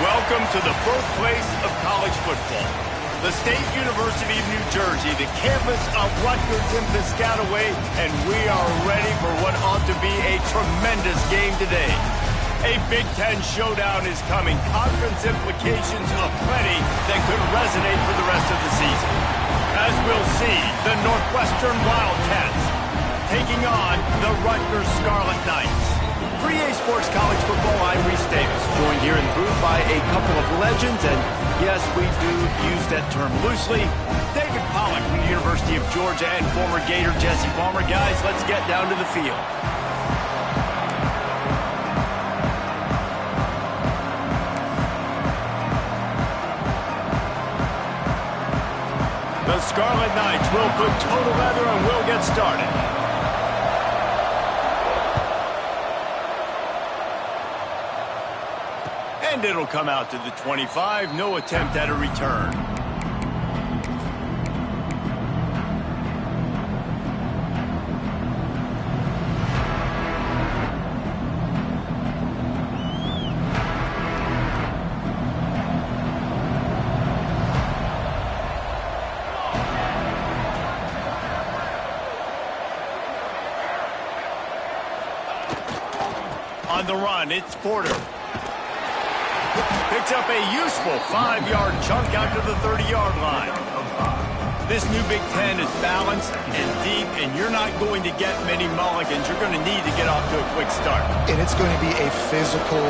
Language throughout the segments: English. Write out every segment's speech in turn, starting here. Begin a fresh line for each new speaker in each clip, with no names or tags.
Welcome to the birthplace of college football. The State University of New Jersey, the campus of Rutgers in Piscataway, and we are ready for what ought to be a tremendous game today. A Big Ten showdown is coming. Conference implications aplenty that could resonate for the rest of the season. As we'll see, the Northwestern Wildcats taking on the Rutgers Scarlet Knights. For EA Sports College Football, I'm Reese Davis, joined here in the booth by a couple of legends, and yes, we do use that term loosely. David Pollack from the University of Georgia and former Gator Jesse Palmer. Guys, let's get down to the field. The Scarlet Knights will put total leather and we'll get started. And it'll come out to the 25. No attempt at a return. On the run, it's Porter. Picks up a useful 5-yard chunk out to the 30-yard line. This new Big Ten is balanced and deep, and you're not going to get many mulligans. You're going to need to get off to a quick start.
And it's going to be a physical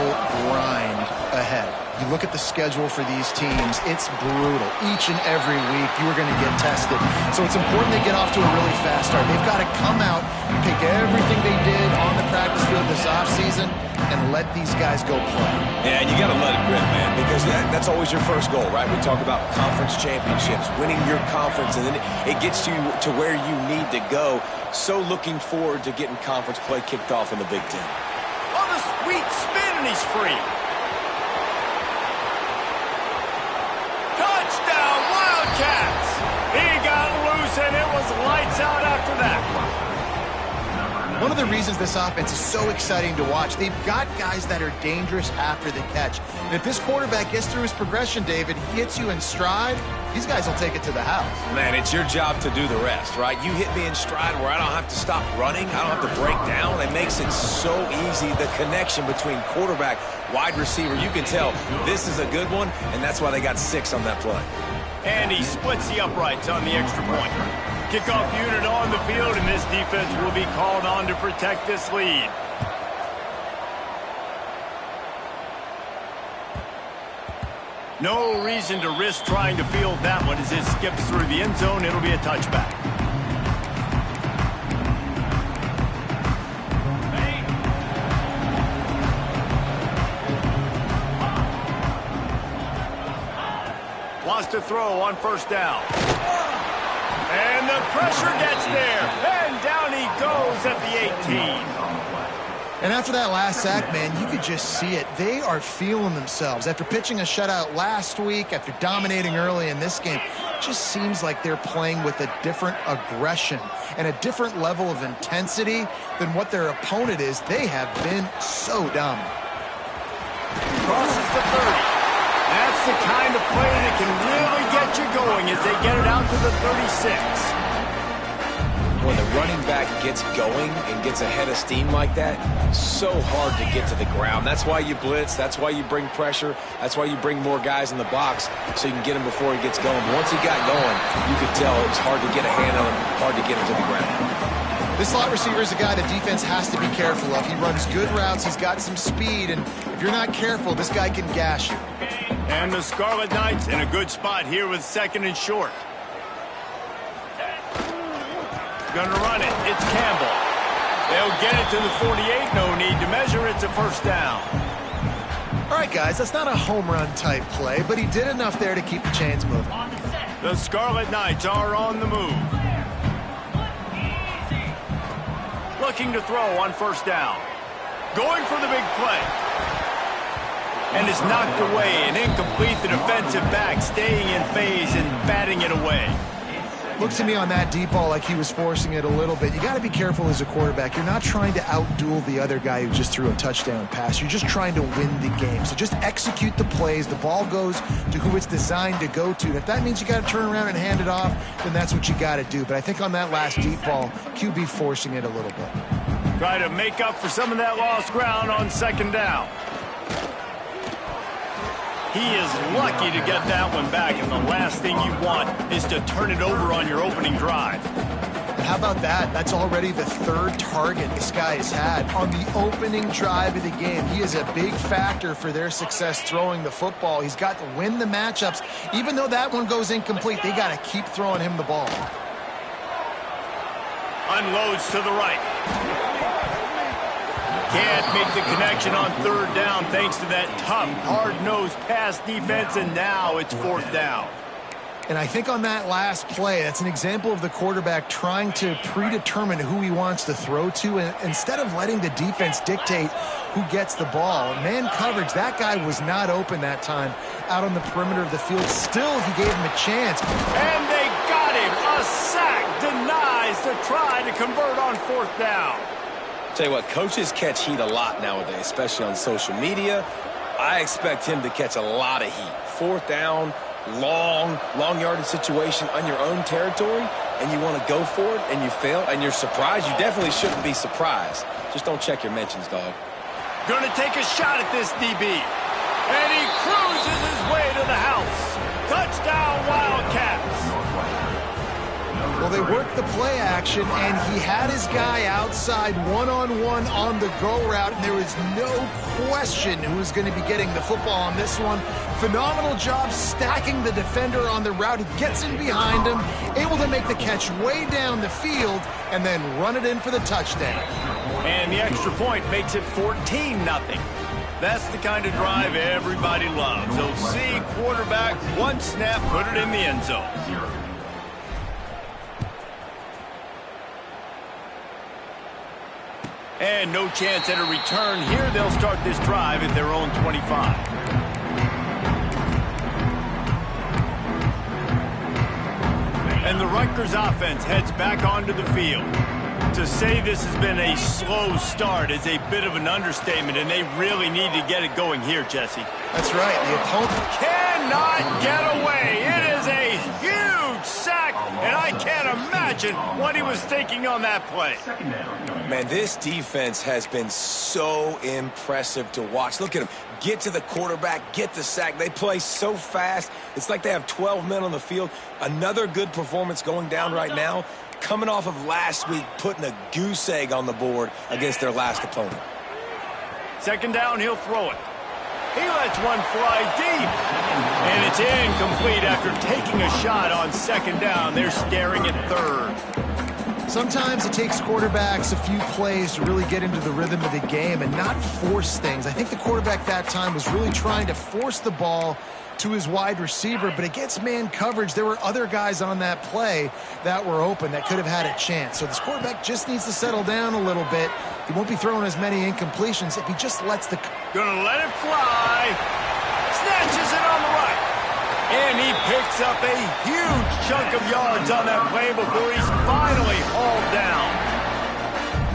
grind ahead. You look at the schedule for these teams, it's brutal. Each and every week, you are going to get tested. So it's important they get off to a really fast start. They've got to come out, pick everything they did on the practice field this offseason, and let these guys go play.
Yeah, and you got to let it rip, man, because that's always your first goal, right? We talk about conference championships, winning your conference, and then it gets you to where you need to go. So looking forward to getting conference play kicked off in the Big Ten.
On a sweet spin, and he's free. Touchdown, Wildcats! He got loose, and it was lights out after that.
One of the reasons this offense is so exciting to watch, they've got guys that are dangerous after the catch. And if this quarterback gets through his progression, David, he hits you in stride, these guys will take it to the house.
Man, it's your job to do the rest, right? You hit me in stride where I don't have to stop running. I don't have to break down. It makes it so easy, the connection between quarterback, wide receiver. You can tell this is a good one, and that's why they got 6 on that play.
And he splits the uprights on the extra point. Kickoff unit on the field, and this defense will be called on to protect this lead. No reason to risk trying to field that one as it skips through the end zone. It'll be a touchback. Wants to throw on first down. And the pressure gets there. And down he goes at the 18.
And after that last sack, man, you could just see it. They are feeling themselves. After pitching a shutout last week, after dominating early in this game, it just seems like they're playing with a different aggression and a different level of intensity than what their opponent is. They have been so dominant.
Crosses the 30. That's the kind of play that can really get you going as they get it out to the 36.
When the running back gets going and gets ahead of steam like that, so hard to get to the ground. That's why you blitz. That's why you bring pressure. That's why you bring more guys in the box so you can get him before he gets going. But once he got going, you could tell it was hard to get a hand on him, hard to get him to the ground.
This slot receiver is a guy the defense has to be careful of. He runs good routes. He's got some speed. And if you're not careful, this guy can gash you.
And the Scarlet Knights in a good spot here with 2nd and short. Gonna run it. It's Campbell. They'll get it to the 48. No need to measure. It's a first down.
All right, guys, that's not a home run type play, but he did enough there to keep the chains moving.
The Scarlet Knights are on the move. Looking to throw on first down. Going for the big play. And it's knocked away and incomplete. The defensive back staying in phase and batting it away.
Looked to me on that deep ball like he was forcing it a little bit. You got to be careful as a quarterback. You're not trying to outduel the other guy who just threw a touchdown pass. You're just trying to win the game. So just execute the plays. The ball goes to who it's designed to go to. And if that means you got to turn around and hand it off, then that's what you got to do. But I think on that last deep ball, QB forcing it a little bit.
Try to make up for some of that lost ground on second down. He is lucky to get that one back, and the last thing you want is to turn it over on your opening drive.
How about that? That's already the third target this guy has had on the opening drive of the game. He is a big factor for their success throwing the football. He's got to win the matchups. Even though that one goes incomplete, they got to keep throwing him the ball.
Unloads to the right. Can't make the connection on third down thanks to that tough, hard-nosed pass defense, and now it's fourth down.
And I think on that last play, that's an example of the quarterback trying to predetermine who he wants to throw to, and instead of letting the defense dictate who gets the ball. Man coverage, that guy was not open that time out on the perimeter of the field. Still, he gave him a chance.
And they got him. A sack denies to try to convert on fourth down.
Tell you what, coaches catch heat a lot nowadays, especially on social media. I expect him to catch a lot of heat. Fourth down, long yardage situation on your own territory, and you want to go for it, and you fail, and you're surprised. You definitely shouldn't be surprised. Just don't check your mentions, dog.
Going to take a shot at this DB. And he cruises his way to the house. Touchdown, Wildcats.
Well, they worked the play action, and he had his guy outside one-on-one on the go route, and there was no question who was going to be getting the football on this one. Phenomenal job stacking the defender on the route. He gets in behind him, able to make the catch way down the field, and then run it in for the touchdown.
And the extra point makes it 14-0. That's the kind of drive everybody loves. So see quarterback, one snap, put it in the end zone. And no chance at a return here. They'll start this drive at their own 25. And the Rutgers offense heads back onto the field. To say this has been a slow start is a bit of an understatement, and they really need to get it going here, Jesse.
That's right. The opponent
cannot get away. It is a huge sack, and I can't imagine what he was thinking on that play.
Man, this defense has been so impressive to watch. Look at them. Get to the quarterback, get the sack. They play so fast. It's like they have 12 men on the field. Another good performance going down right now. Coming off of last week, putting a goose egg on the board against their last opponent.
Second down, he'll throw it. He lets one fly deep. And it's incomplete after taking a shot on second down. They're staring at third.
Sometimes it takes quarterbacks a few plays to really get into the rhythm of the game and not force things. I think the quarterback that time was really trying to force the ball to his wide receiver, but against man coverage, there were other guys on that play that were open that could have had a chance. So this quarterback just needs to settle down a little bit. He won't be throwing as many incompletions if he just lets the...
Gonna let it fly. Snatches it on the right. And he picks up a huge chunk of yards on that play before he's finally hauled down.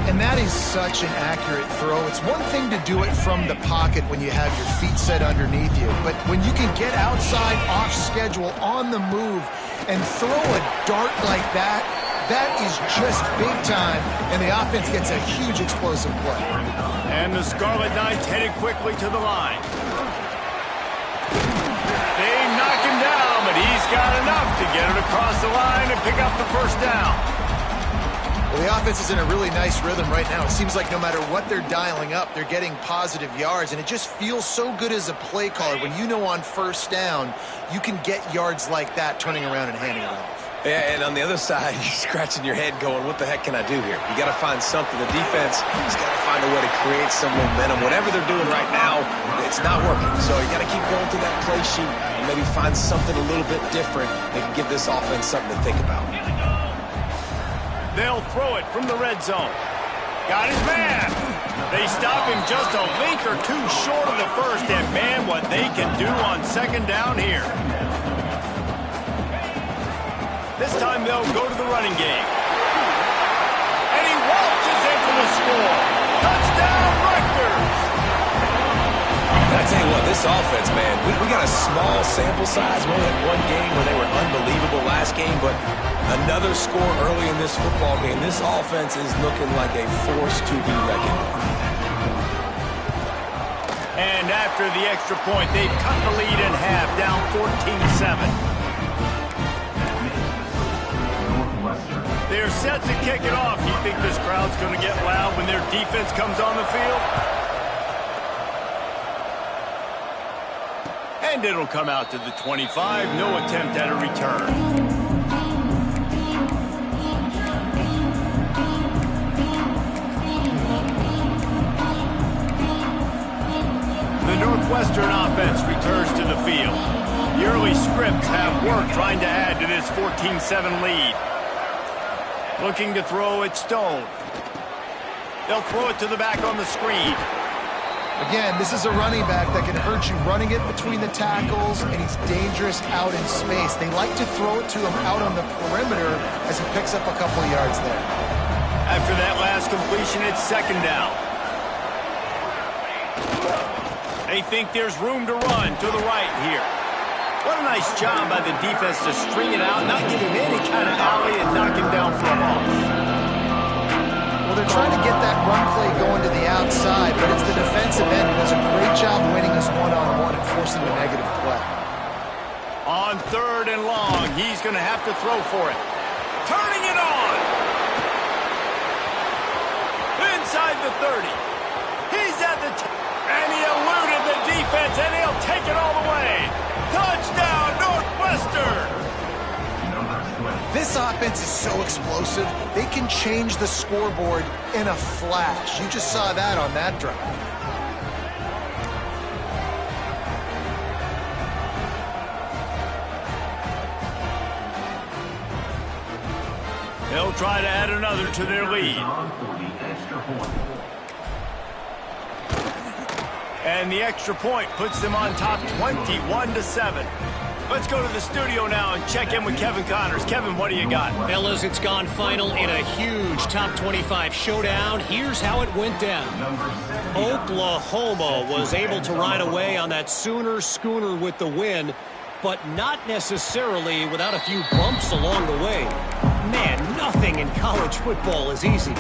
And that is such an accurate throw. It's one thing to do it from the pocket when you have your feet set underneath you, but when you can get outside, off schedule, on the move, and throw a dart like that, that is just big time, and the offense gets a huge explosive play.
And the Scarlet Knights headed quickly to the line. They knock him down, but he's got enough to get it across the line and pick up the first down.
Well, the offense is in a really nice rhythm right now. It seems like no matter what they're dialing up, they're getting positive yards, and it just feels so good as a play caller when you know on first down you can get yards like that turning around and handing it off.
Yeah, and on the other side, you're scratching your head going, what the heck can I do here? You got to find something. The defense has got to find a way to create some momentum. Whatever they're doing right now, it's not working. So you got to keep going through that play sheet and maybe find something a little bit different that can give this offense something to think about.
They'll throw it from the red zone. Got his man. They stop him just a link or two short of the first, and man, what they can do on second down here. This time they'll go to the running game. And he waltzes in for the score. Touchdown, Rutgers!
I tell you what, this offense, man, we got a small sample size. We only had one game where they were unbelievable last game, but another score early in this football game. This offense is looking like a force to be reckoned with.
And after the extra point, they've cut the lead in half, down 14-7. They're set to kick it off. You think this crowd's going to get loud when their defense comes on the field? And it'll come out to the 25. No attempt at a return. The Northwestern offense returns to the field. The early scripts have worked trying to add to this 14-7 lead. Looking to throw it Stone. They'll throw it to the back on the screen.
Again, this is a running back that can hurt you running it between the tackles, and he's dangerous out in space. They like to throw it to him out on the perimeter as he picks up a couple of yards there.
After that last completion, it's second down. They think there's room to run to the right here. What a nice job by the defense to string it out, not give him any kind of alley and knock him down for a loss.
Well, they're trying to get that run play going to the outside, but it's the defensive end who does a great job winning this one-on-one and forcing the negative play.
On third and long, he's going to have to throw for it. Turning it on! Inside the 30. He's at the and he eluded the defense, and he'll take it all the way. Touchdown, Northwestern!
This offense is so explosive, they can change the scoreboard in a flash. You just saw that on that drive.
They'll try to add another to their lead. And the extra point puts them on top 21-7. Let's go to the studio now and check in with Kevin Connors. Kevin, what do you got?
Fellas, it's gone final in a huge top 25 showdown. Here's how it went down. Oklahoma was able to ride away on that Sooner schooner with the win, but not necessarily without a few bumps along the way. Man, nothing in college football is easy.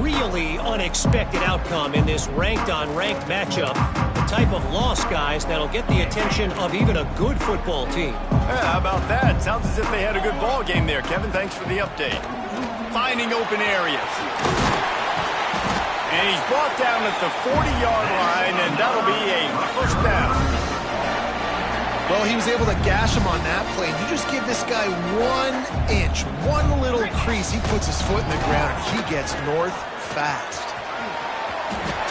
Really unexpected outcome in this ranked-on-ranked matchup. The type of loss, guys, that'll get the attention of even a good football team.
Yeah, how about that? Sounds as if they had a good ball game there, Kevin. Thanks for the update. Finding open areas. And he's brought down at the 40-yard line, and that'll be a first down.
Well, he was able to gash him on that play. You just give this guy 1 inch, one little crease. He puts his foot in the ground, and he gets north fast.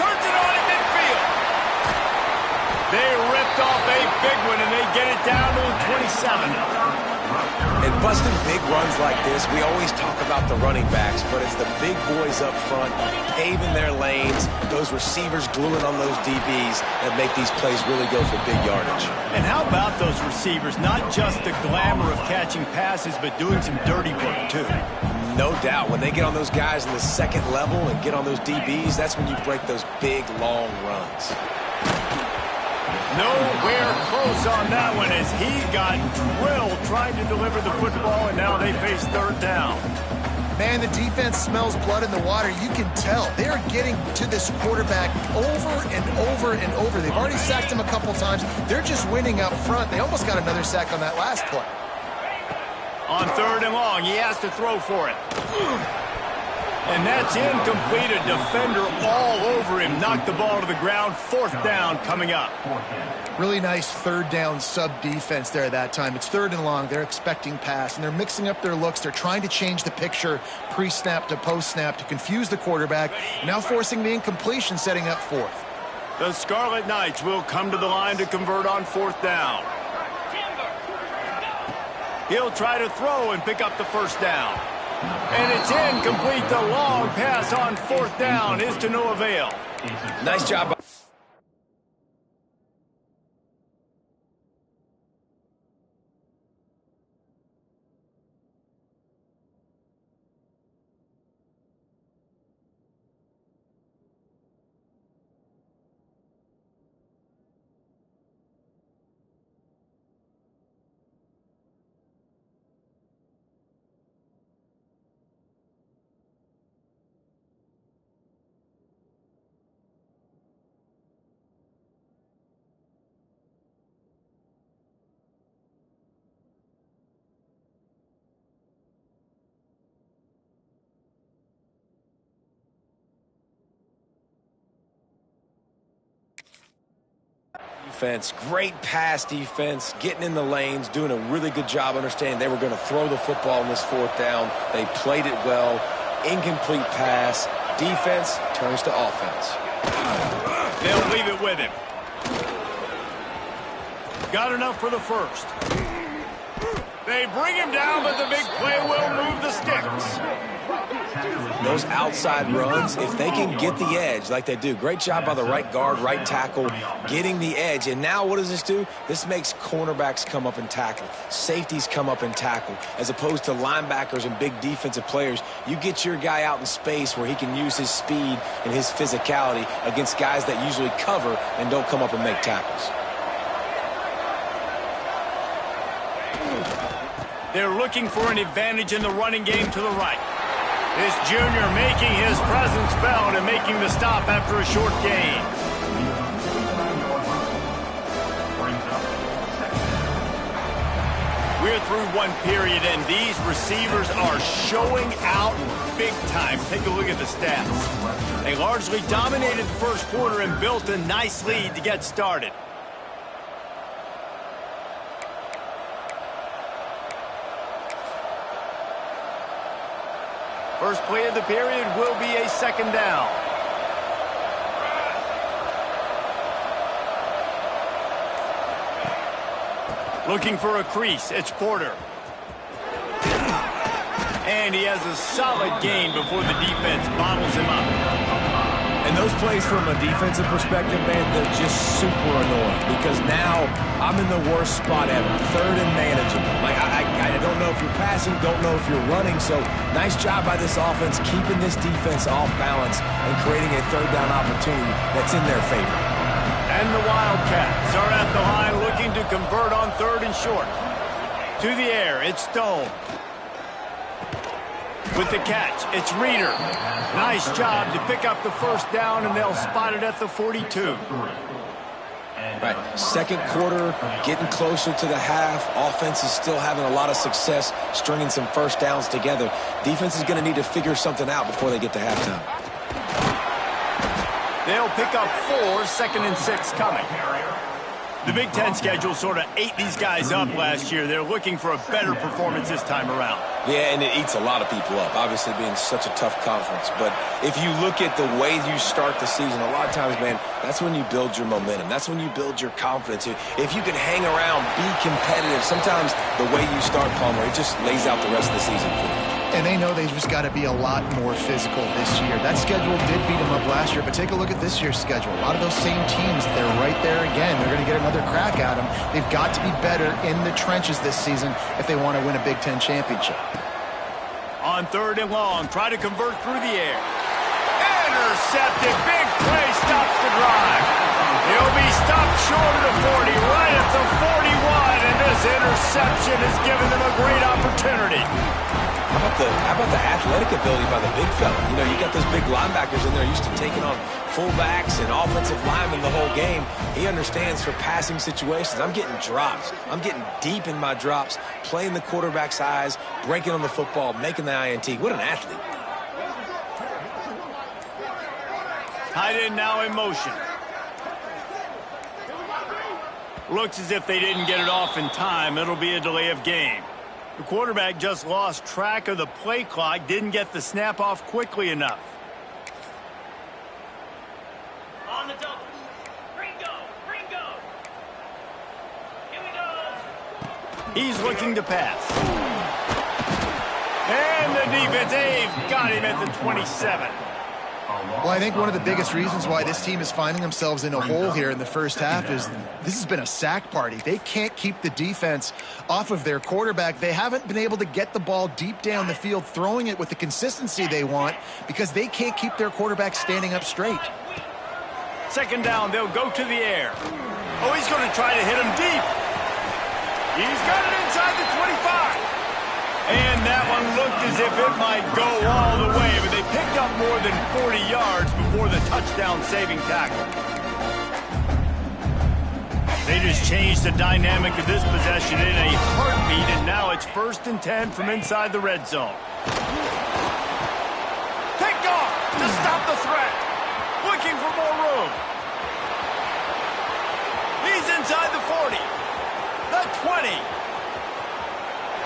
Turns it on at midfield. They ripped off a big one, and they get it down to the 27.
And busting big runs like this, we always talk about the running backs, but it's the big boys up front, paving their lanes, those receivers gluing on those DBs that make these plays really go for big yardage.
And how about those receivers? Not just the glamour of catching passes, but doing some dirty work, too.
No doubt. When they get on those guys in the second level and get on those DBs, that's when you break those big, long runs.
Nowhere close on that one as he got drilled trying to deliver the football, and now they face third down.
Man, the defense smells blood in the water. You can tell. They're getting to this quarterback over and over and over. They've already sacked him a couple times. They're just winning up front. They almost got another sack on that last play.
On third and long, he has to throw for it. And that's incomplete. A defender all over him. Knocked the ball to the ground. Fourth down coming up.
Really nice third down sub-defense there that time. It's third and long. They're expecting pass, and they're mixing up their looks. They're trying to change the picture pre-snap to post-snap to confuse the quarterback, now forcing the incompletion, setting up fourth.
The Scarlet Knights will come to the line to convert on fourth down. He'll try to throw and pick up the first down. And it's incomplete. The long pass on fourth down is to no avail.
Nice job. defense, great pass defense, getting in the lanes, doing a really good job understanding they were going to throw the football on this fourth down. They played it well. Incomplete pass. Defense turns to offense.
They'll leave it with him. Got enough for the first. They bring him down, but the big play will move the sticks.
Those outside runs, if they can get the edge like they do, great job by the right guard, right tackle, getting the edge. And now what does this do? This makes cornerbacks come up and tackle. Safeties come up and tackle. As opposed to linebackers and big defensive players, you get your guy out in space where he can use his speed and his physicality against guys that usually cover and don't come up and make tackles.
They're looking for an advantage in the running game to the right. This junior making his presence felt and making the stop after a short gain. We're through one period, and these receivers are showing out big time. Take a look at the stats. They largely dominated the first quarter and built a nice lead to get started. First play of the period will be a second down. Looking for a crease. It's Porter. And he has a solid gain before the defense bottles him up.
And those plays from a defensive perspective, man, they're just super annoying because now I'm in the worst spot ever. Third and manageable. Like, I don't know if you're passing, don't know if you're running. So nice job by this offense keeping this defense off balance and creating a third down opportunity that's in their favor.
And the Wildcats are at the line looking to convert on third and short. To the air, it's Stone. With the catch, it's Reeder. Nice job to pick up the first down, and they'll spot it at the 42.
Right, second quarter, getting closer to the half. Offense is still having a lot of success stringing some first downs together. Defense is going to need to figure something out before they get to halftime.
They'll pick up 4, second and 6 coming. The Big Ten schedule sort of ate these guys up last year. They're looking for a better performance this time around.
Yeah, and it eats a lot of people up, obviously being such a tough conference. But if you look at the way you start the season, a lot of times, man, that's when you build your momentum. That's when you build your confidence. If you can hang around, be competitive, sometimes the way you start, Palmer, it just lays out the rest of the season for you.
And they know they've just got to be a lot more physical this year. That schedule did beat them up last year, but take a look at this year's schedule. A lot of those same teams, they're right there again. They're going to get another crack at them. They've got to be better in the trenches this season if they want to win a Big Ten championship.
On third and long, try to convert through the air. Intercepted. Big play stops the drive. He'll be stopped short of the 40, right at the 41, and this interception has given them a great opportunity.
How about the athletic ability by the big fella? You know, you got those big linebackers in there used to taking on fullbacks and offensive linemen the whole game. He understands for passing situations. I'm getting drops. I'm getting deep in my drops, playing the quarterback's eyes, breaking on the football, making the INT. What an athlete.
Tight end now in motion. Looks as if they didn't get it off in time. It'll be a delay of game. The quarterback just lost track of the play clock, didn't get the snap off quickly enough.
On the double. Ringo. Here we go.
He's looking to pass. And the defense, they've got him at the 27.
Well, I think one of the biggest reasons why this team is finding themselves in a hole here in the first half is this has been a sack party. They can't keep the defense off of their quarterback. They haven't been able to get the ball deep down the field, throwing it with the consistency they want because they can't keep their quarterback standing up straight.
Second down, they'll go to the air. Oh, he's going to try to hit him deep. He's got it inside the 25. And that one looked as if it might go all the way, but they picked up more than 40 yards before the touchdown-saving tackle. They just changed the dynamic of this possession in a heartbeat, and now it's 1st and 10 from inside the red zone. Picked off to stop the threat. Looking for more room. He's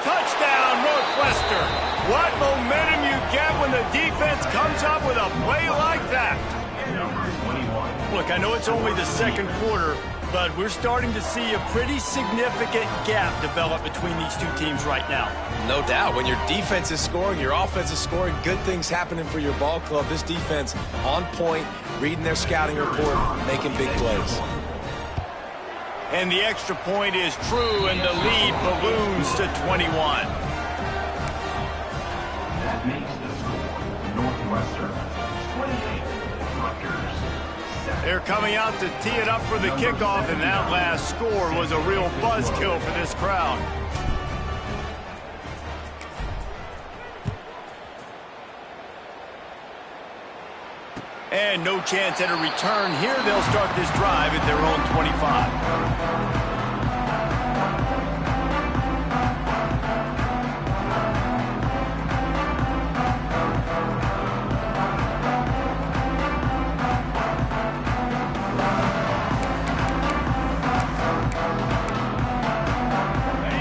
Touchdown, Northwestern. What momentum you get when the defense comes up with a play like that. Look, I know it's only the second quarter, but we're starting to see a pretty significant gap develop between these two teams right now.
No doubt. When your defense is scoring, your offense is scoring, good things happening for your ball club. This defense on point, reading their scouting report, making big plays.
And the extra point is true, and the lead balloons to 21.
That makes the score Northwestern 28, Rutgers 7.
They're coming out to tee it up for the kickoff, and that last score was a real buzzkill for this crowd. And no chance at a return here. They'll start this drive at their own 25.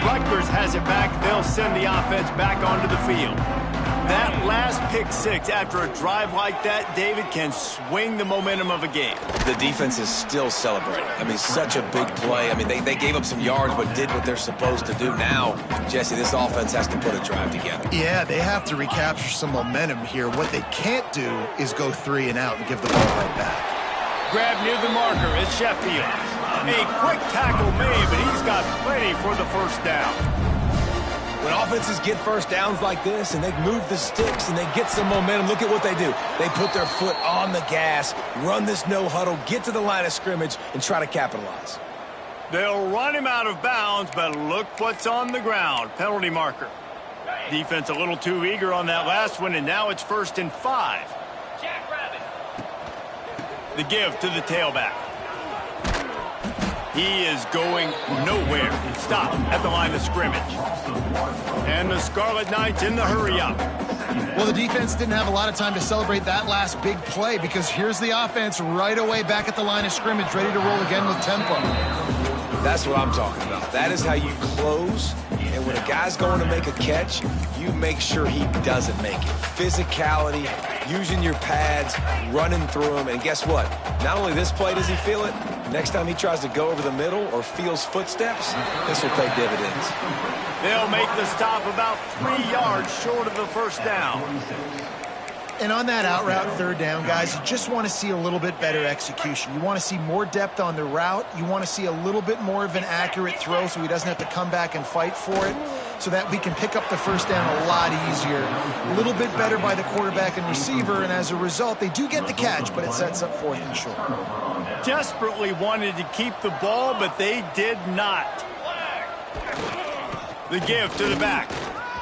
Rutgers has it back. They'll send the offense back onto the field. That last pick six after a drive like that, David, can swing the momentum of a game.
The defense is still celebrating. I mean, such a big play. I mean, they gave up some yards but did what they're supposed to do. Now, Jesse, this offense has to put a drive together.
Yeah, they have to recapture some momentum here. What they can't do is go 3 and out and give the ball right back.
Grab near the marker is Sheffield. A quick tackle made, but he's got plenty for the first down.
When offenses get first downs like this and they move the sticks and they get some momentum, look at what they do. They put their foot on the gas, run this no huddle, get to the line of scrimmage, and try to capitalize.
They'll run him out of bounds, but look what's on the ground. Penalty marker. Defense a little too eager on that last one, and now it's 1st and 5.
Jackrabbit.
The give to the tailback. He is going nowhere. Stop at the line of scrimmage. And the Scarlet Knights in the hurry-up.
Well, the defense didn't have a lot of time to celebrate that last big play because here's the offense right away back at the line of scrimmage, ready to roll again with tempo.
That's what I'm talking about. That is how you close. And when a guy's going to make a catch, you make sure he doesn't make it. Physicality, using your pads, running through them. And guess what? Not only this play does he feel it, next time he tries to go over the middle or feels footsteps, this will pay dividends.
They'll make the stop about 3 yards short of the first down.
And on that out route, 3rd down, guys, you just want to see a little bit better execution. You want to see more depth on the route. You want to see a little bit more of an accurate throw so he doesn't have to come back and fight for it, so that we can pick up the first down a lot easier. A little bit better by the quarterback and receiver, and as a result, they do get the catch, but it sets up 4th and short.
Desperately wanted to keep the ball, but they did not. The give to the back.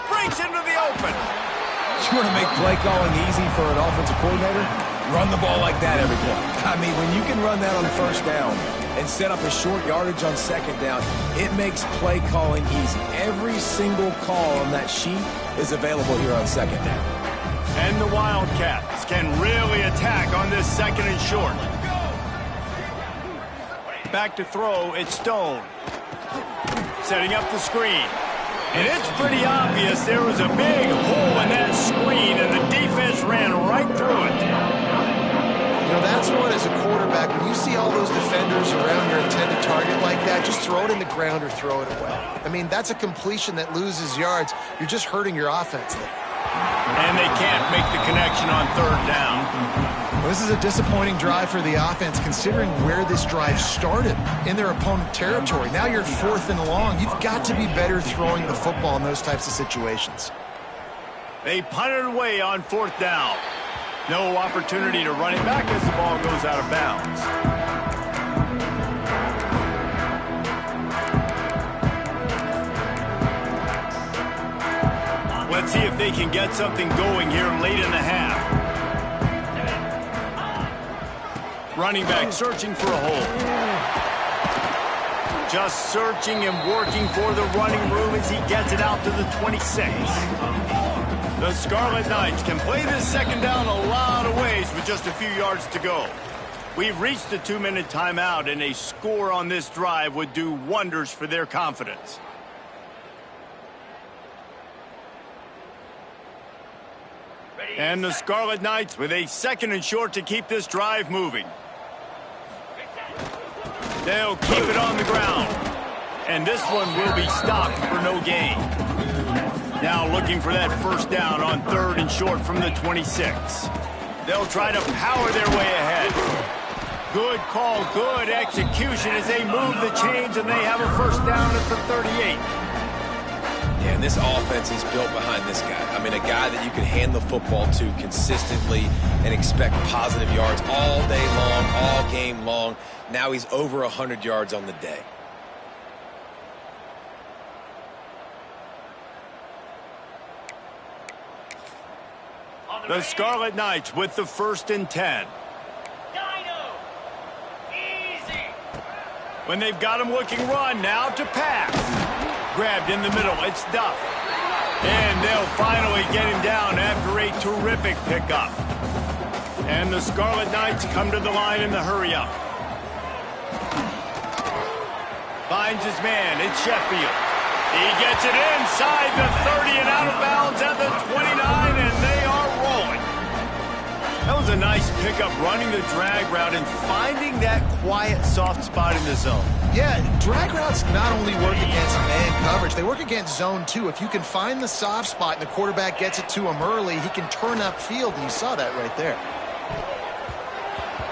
Breaks into the open.
You want to make play calling easy for an offensive coordinator? Run the ball like that every play. I mean, when you can run that on 1st down and set up a short yardage on 2nd down, it makes play calling easy. Every single call on that sheet is available here on 2nd down.
And the Wildcats can really attack on this 2nd and short. Back to throw, it's Stone. Setting up the screen. And it's pretty obvious there was a big hole in that screen, and the defense ran right through it.
You know, that's what, as a quarterback, when you see all those defenders around your intended target like that, just throw it in the ground or throw it away. I mean, that's a completion that loses yards. You're just hurting your offense there.
And they can't make the connection on 3rd down.
Well, this is a disappointing drive for the offense, considering where this drive started, in their opponent territory. Now you're 4th and long. You've got to be better throwing the football in those types of situations.
They punted away on 4th down. No opportunity to run it back as the ball goes out of bounds. Let's see if they can get something going here late in the half. Running back searching for a hole. Just searching and working for the running room as he gets it out to the 26. The Scarlet Knights can play this 2nd down a lot of ways with just a few yards to go. We've reached the 2-minute timeout, and a score on this drive would do wonders for their confidence. And the Scarlet Knights with a 2nd and short to keep this drive moving. They'll keep it on the ground. And this one will be stopped for no gain. Now looking for that 1st down on 3rd and short from the 26. They'll try to power their way ahead. Good call, good execution as they move the chains, and they have a 1st down at the 38.
Yeah, and this offense is built behind this guy. I mean, a guy that you can hand the football to consistently and expect positive yards all day long, all game long. Now he's over 100 yards on the day.
The Scarlet Knights with the 1st and 10. When they've got him looking run, now to pass. Grabbed in the middle, it's Duff. And they'll finally get him down after a terrific pickup. And the Scarlet Knights come to the line in the hurry-up. Finds his man, it's Sheffield. He gets it inside the 30 and out of bounds at the 29, and they are rolling. That was a nice pickup, running the drag route and finding that quiet, soft spot in the zone.
Yeah, drag routes not only work against man coverage, they work against zone too. If you can find the soft spot and the quarterback gets it to him early, he can turn upfield, and you saw that right there.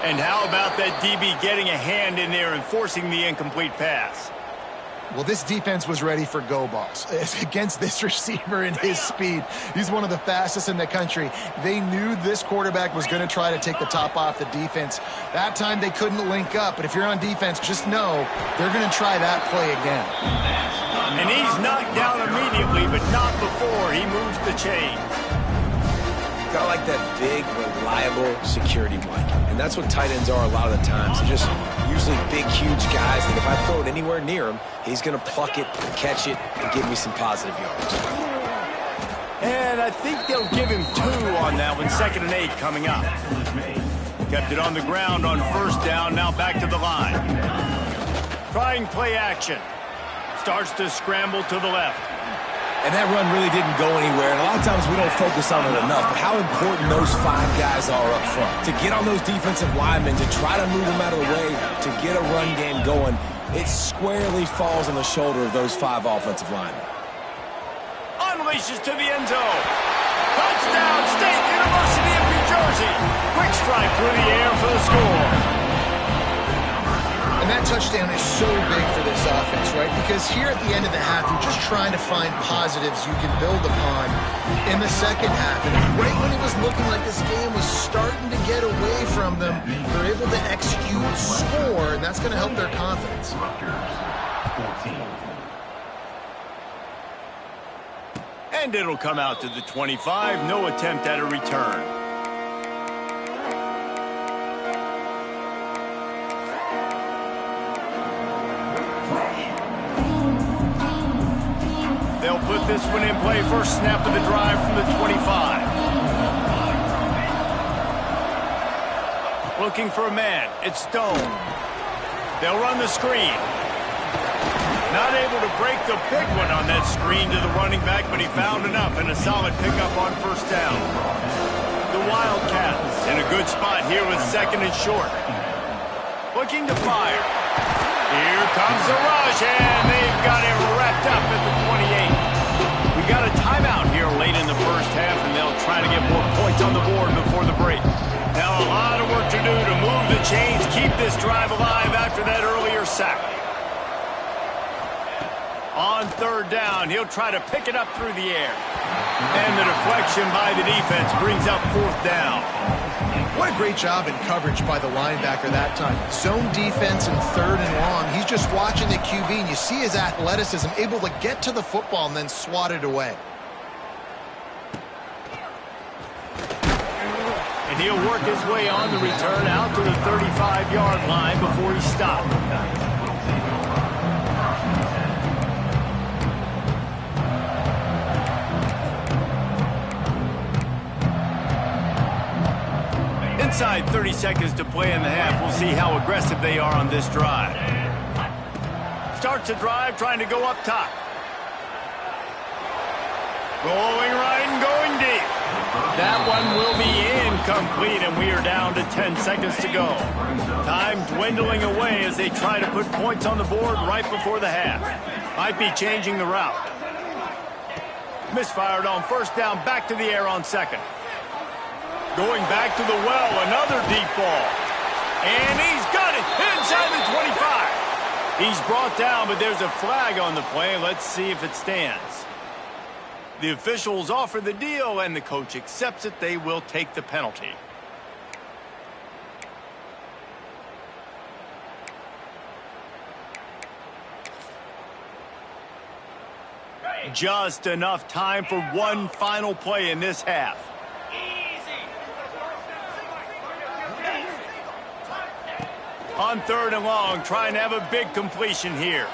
And how about that DB getting a hand in there and forcing the incomplete pass?
Well, this defense was ready for go balls. Against this receiver and his speed, he's one of the fastest in the country. They knew this quarterback was going to try to take the top off the defense. That time they couldn't link up, but if you're on defense, just know they're going to try that play again.
And he's knocked down immediately, but not before he moves the chains.
Got like that big, reliable security blanket. And that's what tight ends are a lot of the times. They're just usually big, huge guys that if I throw it anywhere near him, he's going to pluck it, catch it, and give me some positive yards.
And I think they'll give him 2 on that one. 2nd and 8 coming up. Kept it on the ground on 1st down. Now back to the line. Trying play action. Starts to scramble to the left.
And that run really didn't go anywhere, and a lot of times we don't focus on it enough, but how important those 5 guys are up front. To get on those defensive linemen, to try to move them out of the way, to get a run game going, it squarely falls on the shoulder of those 5 offensive linemen.
Unleashes to the end zone. Touchdown, State University of New Jersey. Quick strike through the air for the score.
And that touchdown is so big for this offense, right? Because here at the end of the half, you're just trying to find positives you can build upon in the 2nd half. And right when it was looking like this game was starting to get away from them, they're able to execute, score, and that's going to help their confidence.
Rutgers, 14.
And it'll come out to the 25. No attempt at a return. They'll put this one in play. First snap of the drive from the 25. Looking for a man. It's Stone. They'll run the screen. Not able to break the big one on that screen to the running back, but he found enough and a solid pickup on 1st down. The Wildcats in a good spot here with 2nd and short. Looking to fire. Here comes the rush, and they've got it wrapped up at the 28. We got a timeout here late in the 1st half, and they'll try to get more points on the board before the break. Now a lot of work to do to move the chains, keep this drive alive after that earlier sack. On 3rd down, he'll try to pick it up through the air. And the deflection by the defense brings up 4th down.
What a great job in coverage by the linebacker that time. Zone defense and 3rd and long. He's just watching the QB, and you see his athleticism, able to get to the football and then swat it away.
And he'll work his way on the return out to the 35-yard line before he's stopped. Inside 30 seconds to play in the half. We'll see how aggressive they are on this drive. Starts a drive trying to go up top. Going right and going deep. That one will be incomplete, and we are down to 10 seconds to go. Time dwindling away as they try to put points on the board right before the half. Might be changing the route. Misfired on first down, back to the air on second. Going back to the well, another deep ball. And he's got it inside the 25. He's brought down, but there's a flag on the play. Let's see if it stands. The officials offer the deal, and the coach accepts it. They will take the penalty. Just enough time for one final play in this half. On third and long, trying to have a big completion here.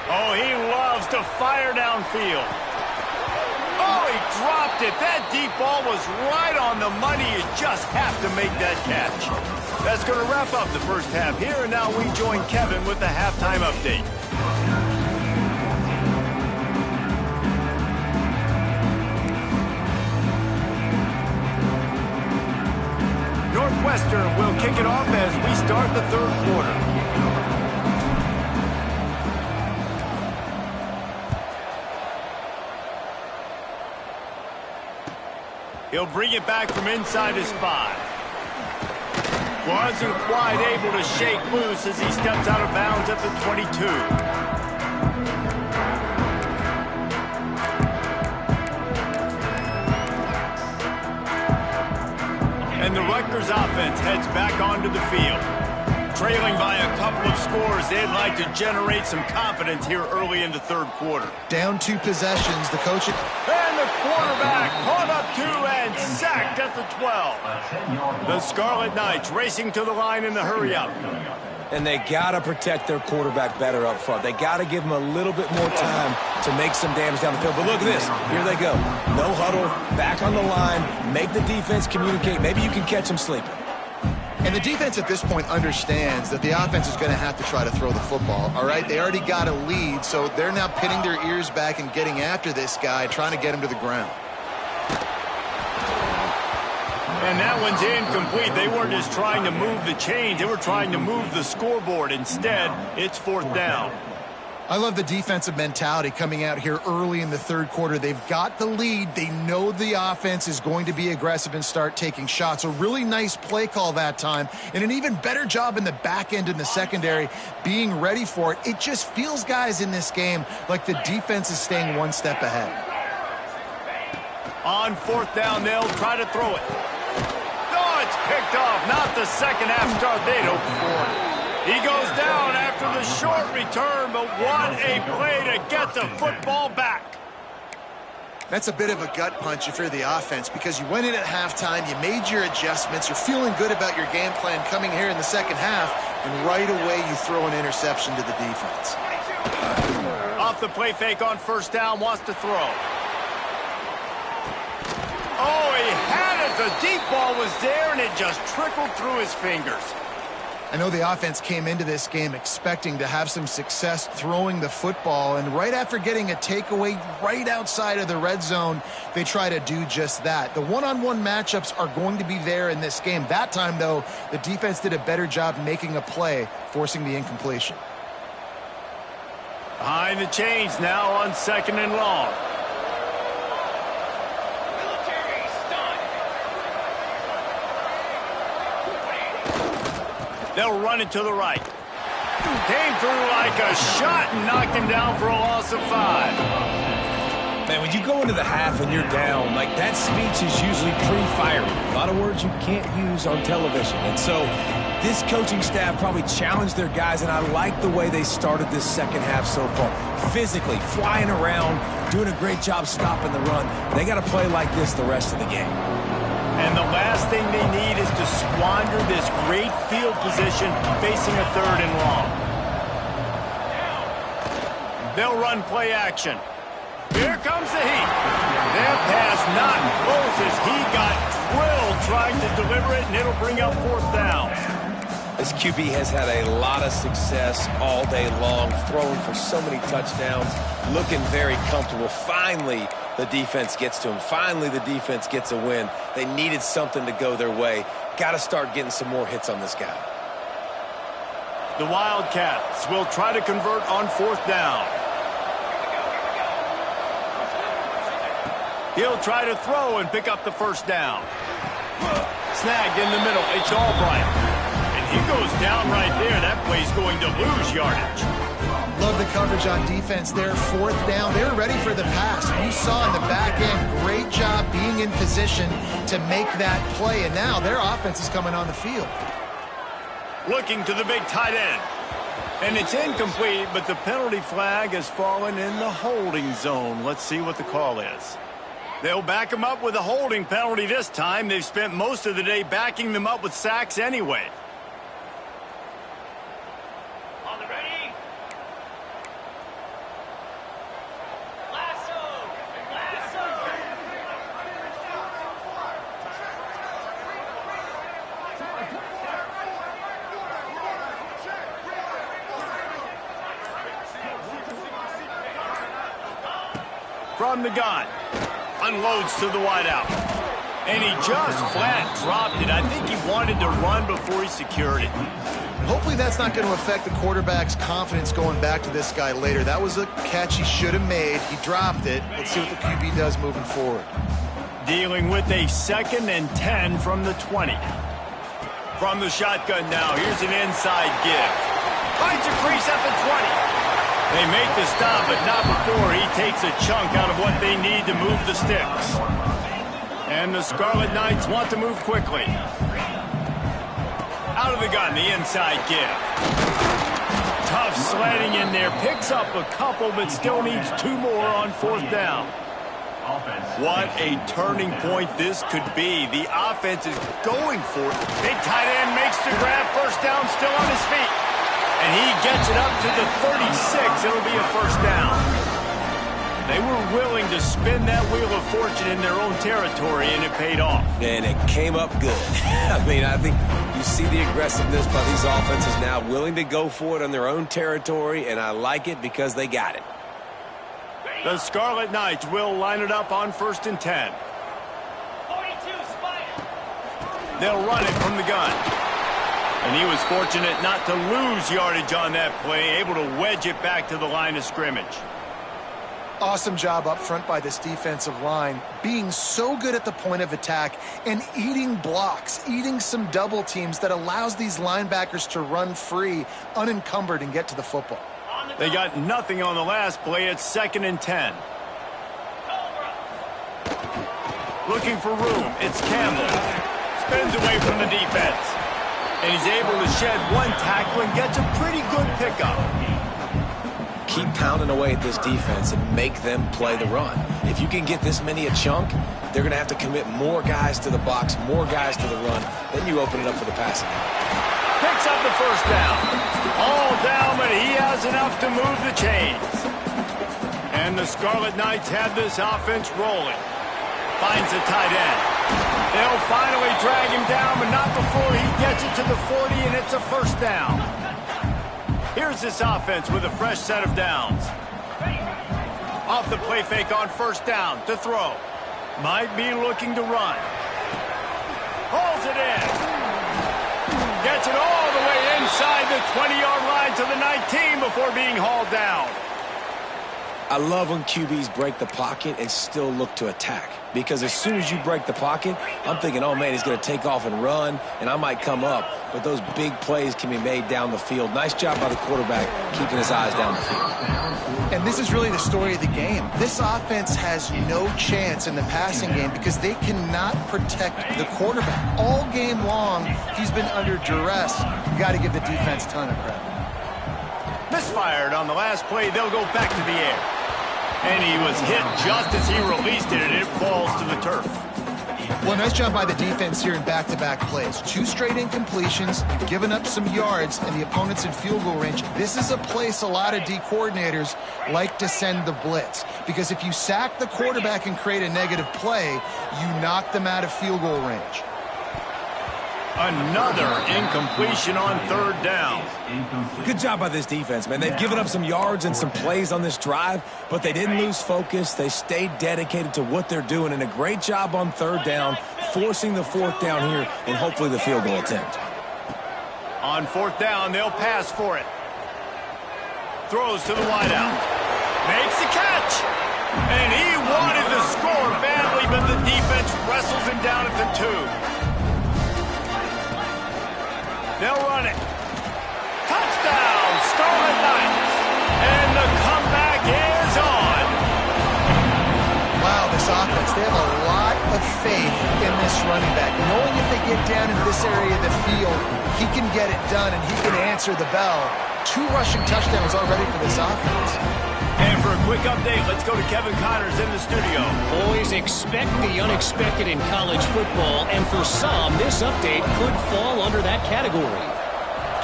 Oh, he loves to fire downfield. Oh, he dropped it. That deep ball was right on the money. You just have to make that catch. That's going to wrap up the first half here, and now we join Kevin with the halftime update. Northwestern will kick it off as we start the third quarter. He'll bring it back from inside his 5. Wasn't quite able to shake loose as he steps out of bounds at the 22. And the Rutgers offense heads back onto the field. Trailing by a couple of scores, they'd like to generate some confidence here early in the third quarter.
Down 2 possessions, the coach...
And the quarterback caught up 2 and sacked at the 12. The Scarlet Knights racing to the line in the hurry-up.
And they got to protect their quarterback better up front. They got to give him a little bit more time to make some damage down the field. But look at this. Here they go. No huddle, back on the line, make the defense communicate. Maybe you can catch them sleeping.
And the defense at this point understands that the offense is going to have to try to throw the football, all right? They already got a lead, so they're now pinning their ears back and getting after this guy, trying to get him to the ground.
And that one's incomplete. They weren't just trying to move the chains. They were trying to move the scoreboard. Instead, it's fourth down.
I love the defensive mentality coming out here early in the third quarter. They've got the lead. They know the offense is going to be aggressive and start taking shots. A really nice play call that time, and an even better job in the back end in the secondary being ready for it. It just feels, guys, in this game like the defense is staying one step ahead.
On fourth down, they'll try to throw it. Oh, it's picked off. Not the second half start they'd hoped for. He goes down after the short return, but what a play to get the football back.
That's a bit of a gut punch if you're the offense, because you went in at halftime, you made your adjustments, you're feeling good about your game plan coming here in the second half, and right away you throw an interception to the defense.
Off the play fake on first down, wants to throw. Oh, he had it. The deep ball was there, and it just trickled through his fingers.
I know the offense came into this game expecting to have some success throwing the football, and right after getting a takeaway right outside of the red zone, they try to do just that. The one-on-one matchups are going to be there in this game. That time, though, the defense did a better job making a play, forcing the incompletion.
Behind the chains now on second and long. They'll run it to the right. Came through like a shot and knocked him down for a loss of 5.
Man, when you go into the half and you're down, like, that speech is usually pre-firing. A lot of words you can't use on television. And so this coaching staff probably challenged their guys, and I like the way they started this second half so far. Physically, flying around, doing a great job stopping the run. They got to play like this the rest of the game.
And the last thing they need is to squander this great field position facing a third and long. They'll run play action. Here comes the heat. That pass not close as he got drilled trying to deliver it, and it'll bring up fourth down.
This QB has had a lot of success all day long, throwing for so many touchdowns, looking very comfortable. Finally, the defense gets to him. Finally, the defense gets a win. They needed something to go their way. Got to start getting some more hits on this guy.
The Wildcats will try to convert on 4th down. He'll try to throw and pick up the 1st down. Snagged in the middle. It's Albright. He goes down right there. That play's going to lose yardage.
Love the coverage on defense there. 4th down. They were ready for the pass. You saw in the back end, great job being in position to make that play. And now their offense is coming on the field.
Looking to the big tight end. And it's incomplete, but the penalty flag has fallen in the holding zone. Let's see what the call is. They'll back him up with a holding penalty this time. They've spent most of the day backing them up with sacks anyway. From the gun, unloads to the wideout, and he just flat dropped it. I think he wanted to run before he secured it.
Hopefully that's not going to affect the quarterback's confidence going back to this guy later. That was a catch he should have made. He dropped it. Let's see what the QB does moving forward.
Dealing with a 2nd and 10 from the 20. From the shotgun now, here's an inside give. Finds a crease at the 20. They make the stop, but not before he takes a chunk out of what they need to move the sticks. And the Scarlet Knights want to move quickly. Out of the gun, the inside give. Tough sledding in there. Picks up a couple, but still needs 2 more on 4th down. What a turning point this could be. The offense is going for it. Big tight end makes the grab. 1st down, still on his feet. And he gets it up to the 36. It'll be a 1st down. They were willing to spin that wheel of fortune in their own territory, and it paid off.
And it came up good. I mean, I think you see the aggressiveness by these offenses now, willing to go for it on their own territory, and I like it because they got it.
The Scarlet Knights will line it up on 1st and 10.
42 Spider.
They'll run it from the gun. And he was fortunate not to lose yardage on that play, able to wedge it back to the line of scrimmage.
Awesome job up front by this defensive line, being so good at the point of attack and eating blocks, eating some double teams that allows these linebackers to run free, unencumbered, and get to the football.
They got nothing on the last play. It's 2nd and 10. Looking for room. It's Campbell. Spins away from the defense. And he's able to shed 1 tackle and gets a pretty good pickup.
Keep pounding away at this defense and make them play the run. If you can get this many a chunk, they're going to have to commit more guys to the box, more guys to the run. Then you open it up for the passing.
Picks up the 1st down. All down, but he has enough to move the chains. And the Scarlet Knights have this offense rolling. Finds a tight end. They'll finally drag him down, but not before he gets it to the 40, and it's a 1st down. Here's this offense with a fresh set of downs. Off the play fake on 1st down to throw. Might be looking to run. Hauls it in. Gets it all the way inside the 20-yard line to the 19 before being hauled down.
I love when QBs break the pocket and still look to attack. Because as soon as you break the pocket, I'm thinking, oh, man, he's going to take off and run, and I might come up. But those big plays can be made down the field. Nice job by the quarterback keeping his eyes down the field.
And this is really the story of the game. This offense has no chance in the passing game because they cannot protect the quarterback. All game long, he's been under duress. You got to give the defense a ton of credit.
Misfired on the last play. They'll go back to the air. And he was hit just as he released it, and it falls to the turf.
Well, nice job by the defense here in back-to-back plays. 2 straight incompletions, giving up some yards, and the opponent's in field goal range. This is a place a lot of D coordinators like to send the blitz. Because if you sack the quarterback and create a negative play, you knock them out of field goal range.
Another incompletion on third down.
Good job by this defense, man. They've given up some yards and some plays on this drive, but they didn't lose focus. They stayed dedicated to what they're doing, and a great job on third down, forcing the fourth down here, and hopefully the field goal attempt.
On fourth down, they'll pass for it. Throws to the wideout. Makes the catch. And he wanted to score badly, but the defense wrestles him down at the 2. They'll run it. Touchdown, Scarlet Knights. And the comeback is on.
Wow, this offense, they have a lot of faith in this running back. Knowing if they get down in this area of the field, he can get it done and he can answer the bell. 2 rushing touchdowns already for this offense.
And for a quick update, let's go to Kevin Connors in the studio.
Boys, expect the unexpected in college football, and for some, this update could fall under that category.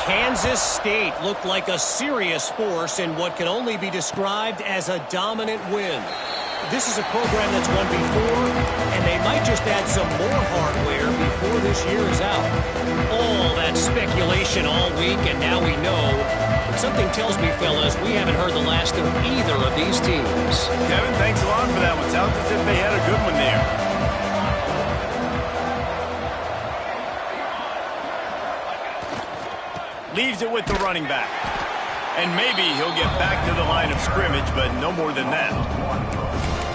Kansas State looked like a serious force in what can only be described as a dominant win. This is a program that's won before, and they might just add some more hardware before this year is out. All that speculation all week, and now we know. But something tells me, fellas, we haven't heard the last of either of these teams.
Kevin, thanks a lot for that one. Sounds as if they had a good one there. Leaves it with the running back. And maybe he'll get back to the line of scrimmage, but no more than that.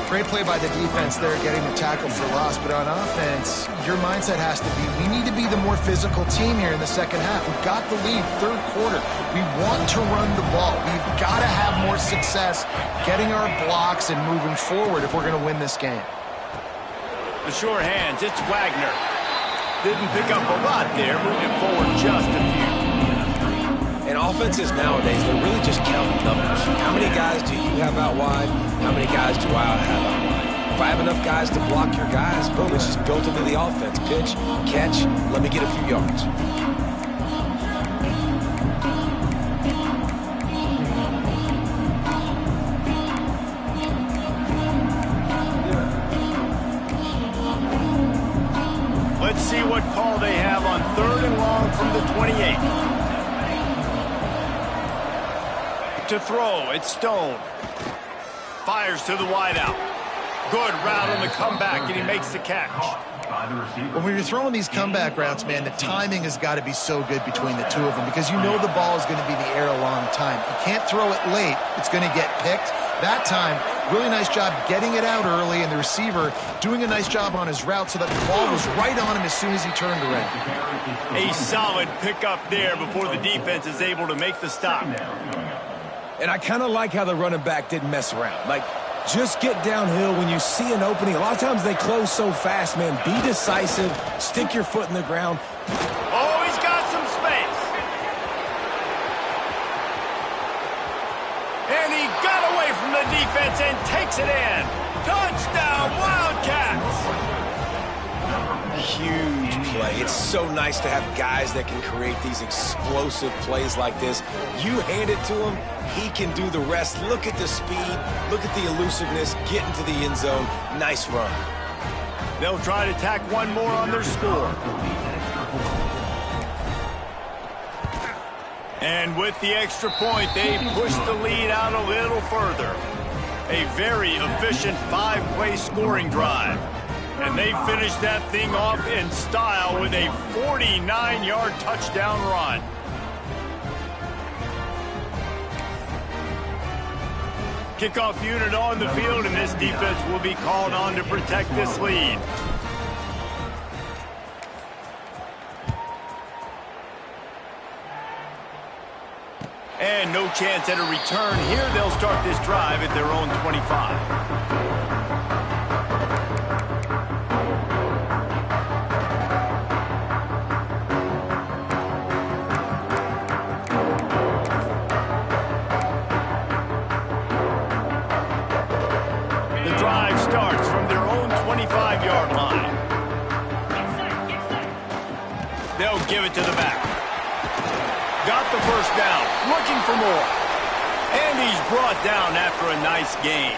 Great play by the defense there, getting the tackle for loss. But on offense, your mindset has to be, we need to be the more physical team here in the second half. We've got the lead, third quarter. We want to run the ball. We've got to have more success getting our blocks and moving forward if we're going to win this game.
The sure hands, it's Wagner. Didn't pick up a lot there, moving forward just a few.
And offenses nowadays, they're really just counting numbers. How many guys do you have out wide? How many guys do I have out wide? If I have enough guys to block your guys, boom, it's just built into the offense. Pitch, catch, let me get a few yards.
Let's see what call they have on 3rd and long from the 28. To throw, it's Stone. Fires to the wideout. Good route on the comeback, and he makes the catch.
When you're throwing these comeback routes, man, the timing has got to be so good between the two of them because you know the ball is going to be in the air a long time. You can't throw it late. It's going to get picked. That time, really nice job getting it out early, and the receiver doing a nice job on his route so that the ball was right on him as soon as he turned around.
A solid pickup there before the defense is able to make the stop.
And I kind of like how the running back didn't mess around. Like, just get downhill when you see an opening. A lot of times they close so fast, man. Be decisive. Stick your foot in the ground.
Oh, he's got some space. And he got away from the defense and takes it in. Touchdown, Wildcats!
Huge play. It's so nice to have guys that can create these explosive plays like this. You hand it to him, he can do the rest. Look at the speed. Look at the elusiveness. Get into the end zone. Nice run.
They'll try to tack one more on their score. And with the extra point, they push the lead out a little further. A very efficient 5-play scoring drive. And they finish that thing off in style with a 49-yard touchdown run. Kickoff unit on the field, and this defense will be called on to protect this lead. And no chance at a return here. They'll start this drive at their own 25. Give it to the back. Got the first down. Looking for more. And he's brought down after a nice gain.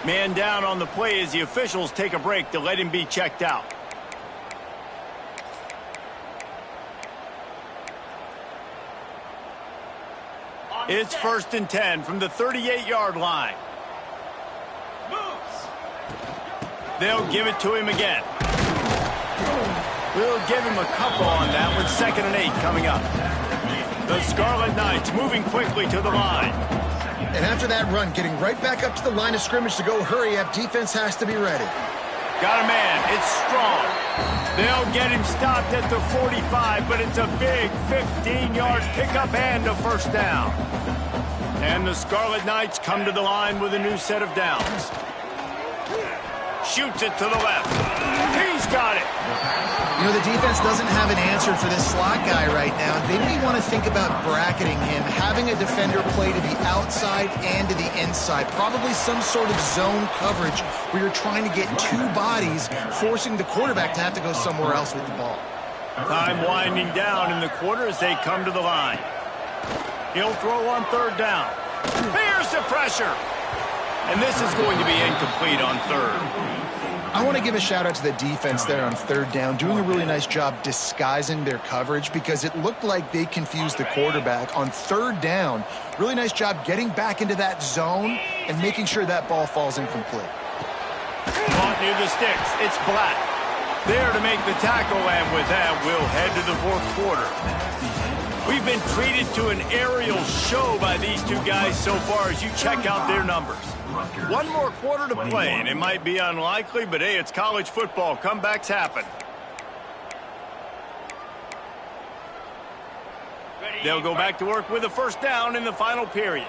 Man down on the play as the officials take a break to let him be checked out. It's 1st and 10 from the 38-yard line. They'll give it to him again. We'll give him a couple on that with 2nd and 8 coming up. The Scarlet Knights moving quickly to the line.
And after that run, getting right back up to the line of scrimmage to go hurry up, defense has to be ready.
Got a man. It's strong. They'll get him stopped at the 45, but it's a big 15-yard pickup and a 1st down. And the Scarlet Knights come to the line with a new set of downs. Shoots it to the left. He's got it.
You know, the defense doesn't have an answer for this slot guy right now. They may want to think about bracketing him, having a defender play to the outside and to the inside. Probably some sort of zone coverage where you're trying to get 2 bodies, forcing the quarterback to have to go somewhere else with the ball.
Time winding down in the quarter as they come to the line. He'll throw on 3rd down. Here's the pressure. And this is going to be incomplete on 3rd.
I want to give a shout out to the defense there on 3rd down, doing a really nice job disguising their coverage because it looked like they confused the quarterback on 3rd down. Really nice job getting back into that zone and making sure that ball falls incomplete.
Caught near the sticks. It's Black. There to make the tackle, and with that, we'll head to the 4th quarter. We've been treated to an aerial show by these 2 guys so far as you check out their numbers. 1 more quarter to play, and it might be unlikely, but hey, it's college football. Comebacks happen. They'll go back to work with a 1st down in the final period.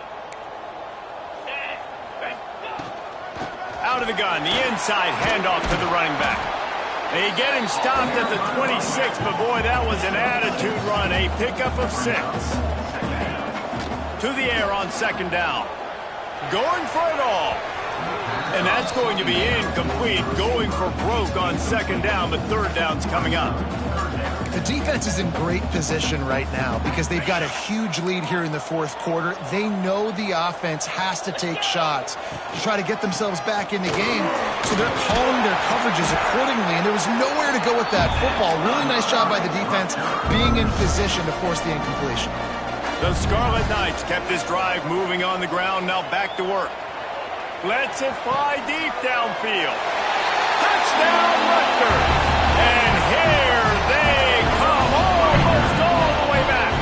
Out of the gun, the inside handoff to the running back. They get him stopped at the 26, but boy, that was an attitude run. A pickup of 6. To the air on 2nd down. Going for it all. And that's going to be incomplete. Going for broke on 2nd down, but 3rd down's coming up.
The defense is in great position right now because they've got a huge lead here in the 4th quarter. They know the offense has to take shots to try to get themselves back in the game, so they're calling their coverages accordingly, and there was nowhere to go with that football. Really nice job by the defense being in position to force the incompletion.
The Scarlet Knights kept this drive moving on the ground, now back to work. Lets it fly deep downfield. Touchdown, Rutgers! And here they come, almost all the way back.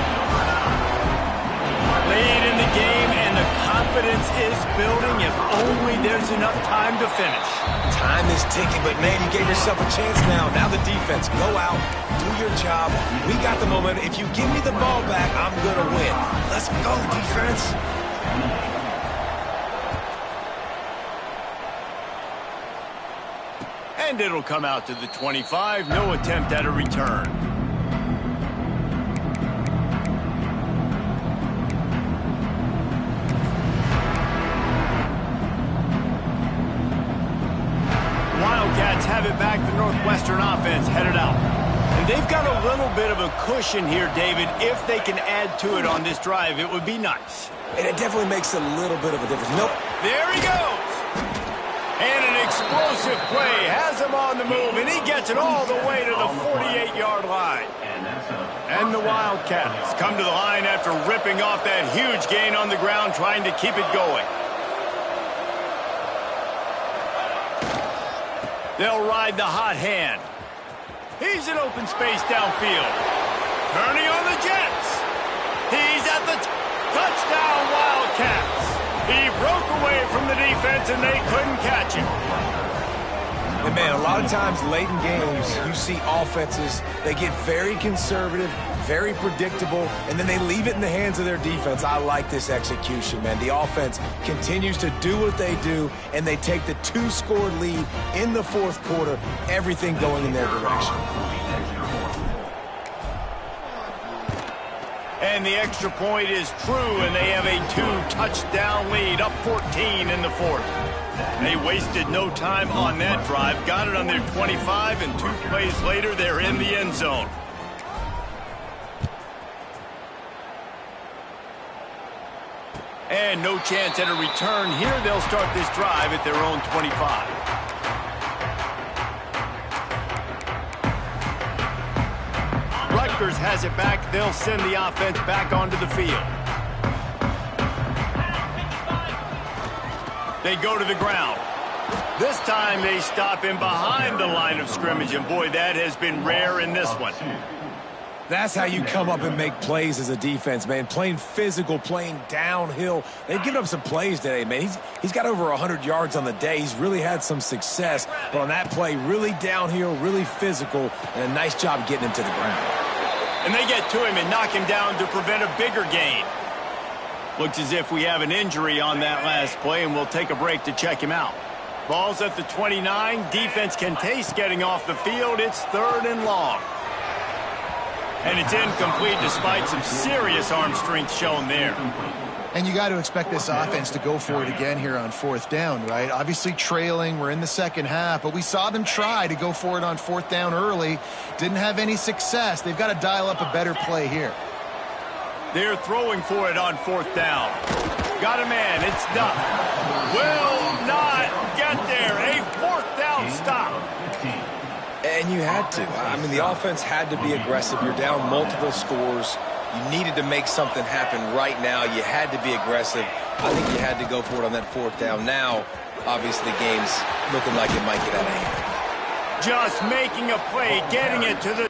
Lead in the game, and the confidence is building if only there's enough time to finish.
Time is ticking, but man, you gave yourself a chance now. Now the defense, go out, do your job. We got the momentum. If you give me the ball back, I'm going to win. Let's go, defense.
And it'll come out to the 25. No attempt at a return. Wildcats have it back. The Northwestern offense headed out. And they've got a little bit of a cushion here, David. If they can add to it on this drive, it would be nice.
And it definitely makes a little bit of a difference. Nope.
There he goes. And an explosive play has him on the move, and he gets it all the way to the 48-yard line. And the Wildcats come to the line after ripping off that huge gain on the ground, trying to keep it going. They'll ride the hot hand. He's in open space downfield. Turning on the Jets. He's at the touchdown, Wildcats. He broke away from the defense, and they couldn't catch him.
And, man, a lot of times late in games, you see offenses, they get very conservative, very predictable, and then they leave it in the hands of their defense. I like this execution, man. The offense continues to do what they do, and they take the 2-score lead in the 4th quarter, everything going in their direction.
And the extra point is true, and they have a 2-touchdown lead, up 14 in the 4th. They wasted no time on that drive, got it on their 25, and 2 plays later, they're in the end zone. And no chance at a return here. They'll start this drive at their own 25. Rutgers has it back. They'll send the offense back onto the field. They go to the ground. This time they stop him behind the line of scrimmage, and boy, that has been rare in this one.
That's how you come up and make plays as a defense, man. Playing physical, playing downhill. They've given up some plays today, man. He's got over 100 yards on the day. He's really had some success. But on that play, really downhill, really physical, and a nice job getting him to the ground.
And they get to him and knock him down to prevent a bigger gain. Looks as if we have an injury on that last play, and we'll take a break to check him out. Ball's at the 29. Defense can taste getting off the field. It's 3rd and long. And it's incomplete despite some serious arm strength shown there.
And you got to expect this offense to go for it again here on 4th down, right? Obviously trailing, we're in the second half, but we saw them try to go for it on 4th down early. Didn't have any success. They've got to dial up a better play here.
They're throwing for it on 4th down. Got a man, it's Duff. Will not get there. A 4th down stop.
And you had to. I mean, the offense had to be aggressive. You're down multiple scores. You needed to make something happen right now. You had to be aggressive. I think you had to go for it on that 4th down. Now, obviously, the game's looking like it might get out of hand.
Just making a play, getting it to the...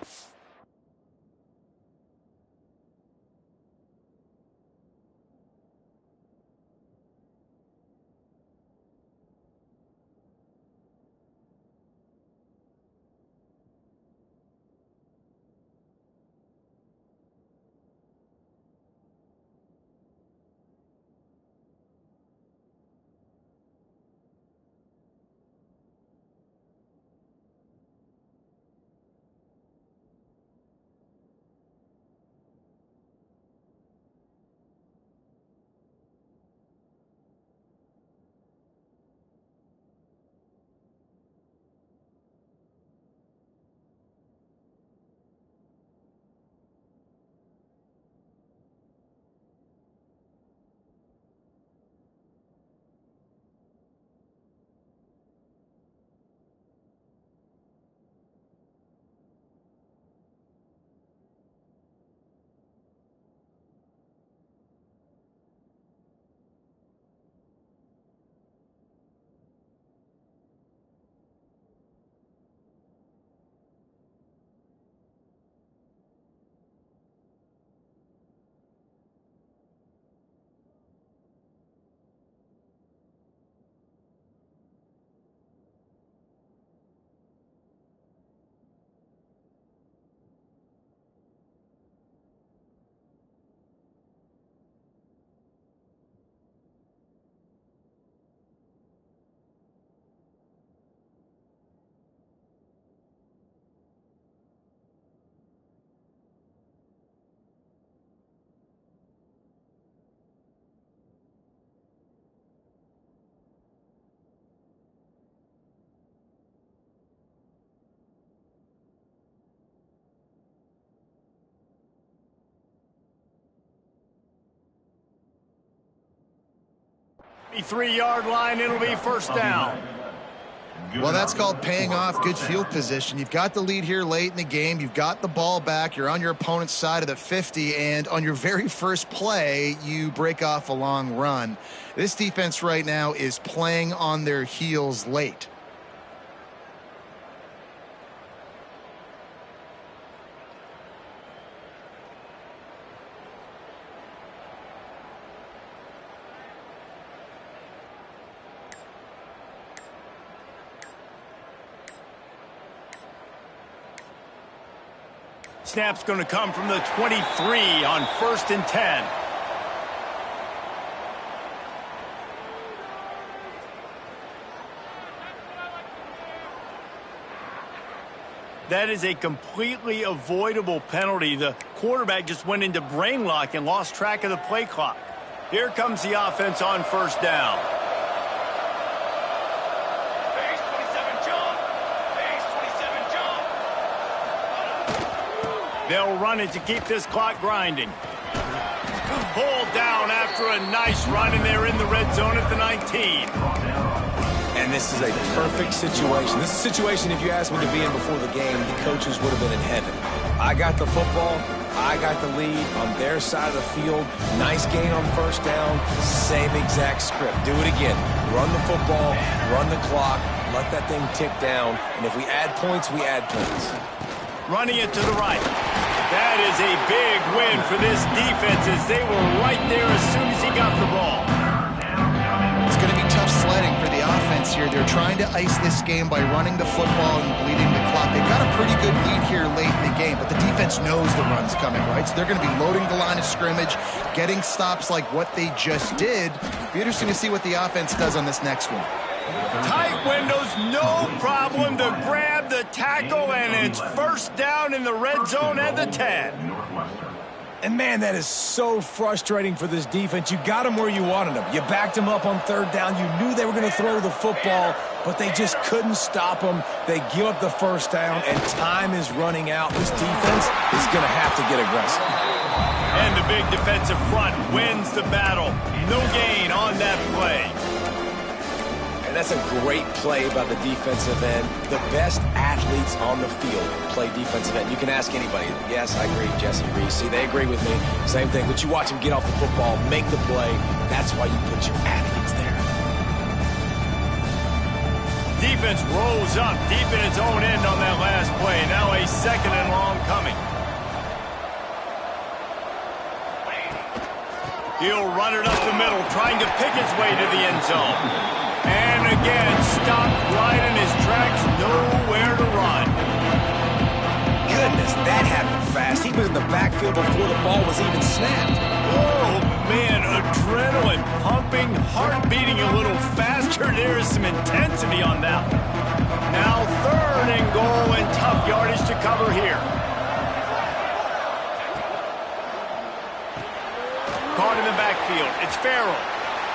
The 3-yard line, it'll be 1st down.
Well, that's called paying off good field position. You've got the lead here late in the game. You've got the ball back. You're on your opponent's side of the 50, and on your very first play, you break off a long run. This defense right now is playing on their heels late.
Snap's going to come from the 23 on 1st and 10. That is a completely avoidable penalty. The quarterback just went into brain lock and lost track of the play clock. Here comes the offense on 1st down. They'll run it to keep this clock grinding. Pulled down after a nice run, and they're in the red zone at the 19.
And this is a perfect situation. This is a situation, if you asked me to be in before the game, the coaches would have been in heaven. I got the football. I got the lead on their side of the field. Nice gain on first down. Same exact script. Do it again. Run the football, run the clock, let that thing tick down, and if we add points, we add points.
Running it to the right. That is a big win for this defense as they were right there as soon as he got the ball.
It's going to be tough sledding for the offense here. They're trying to ice this game by running the football and bleeding the clock. They've got a pretty good lead here late in the game, but the defense knows the run's coming, right? So they're going to be loading the line of scrimmage, getting stops like what they just did. Be interesting to see what the offense does on this next one.
Tight windows, no problem to grab the tackle, and it's first down in the red zone at the 10.
And, man, that is so frustrating for this defense. You got them where you wanted them. You backed them up on third down. You knew they were going to throw the football, but they just couldn't stop them. They give up the first down, and time is running out. This defense is going to have to get aggressive.
And the big defensive front wins the battle. No gain on that play.
And that's a great play by the defensive end. The best athletes on the field play defensive end. You can ask anybody. Yes, I agree, Jesse Reese. See, they agree with me. Same thing. But you watch them get off the football, make the play. That's why you put your athletes there.
Defense rolls up deep in its own end on that last play. Now a second and long coming. He'll run it up the middle, trying to pick his way to the end zone. And again, stopped right in his tracks, nowhere to run.
Goodness, that happened fast. He was in the backfield before the ball was even snapped.
Oh, man, adrenaline pumping, heart beating a little faster. There is some intensity on that one. Now third and goal and tough yardage to cover here. Caught in the backfield. It's Farrell.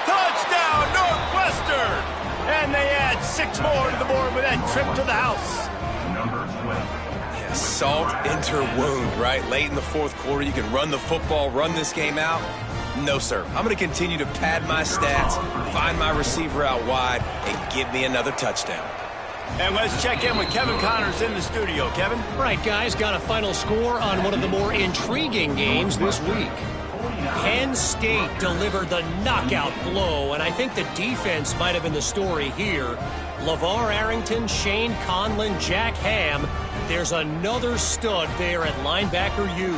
Touchdown, Northwestern! And they add 6 more to the board with that trip to the house.
Number 12.
Yeah, salt into wound, right? Late in the fourth quarter, you can run the football, run this game out. No, sir. I'm going to continue to pad my stats, find my receiver out wide, and give me another touchdown.
And let's check in with Kevin Connors in the studio. Kevin?
Right, guys, got a final score on one of the more intriguing games this week. Penn State delivered the knockout blow, and I think the defense might have been the story here. LeVar Arrington, Shane Conlon, Jack Ham. There's another stud there at linebacker U.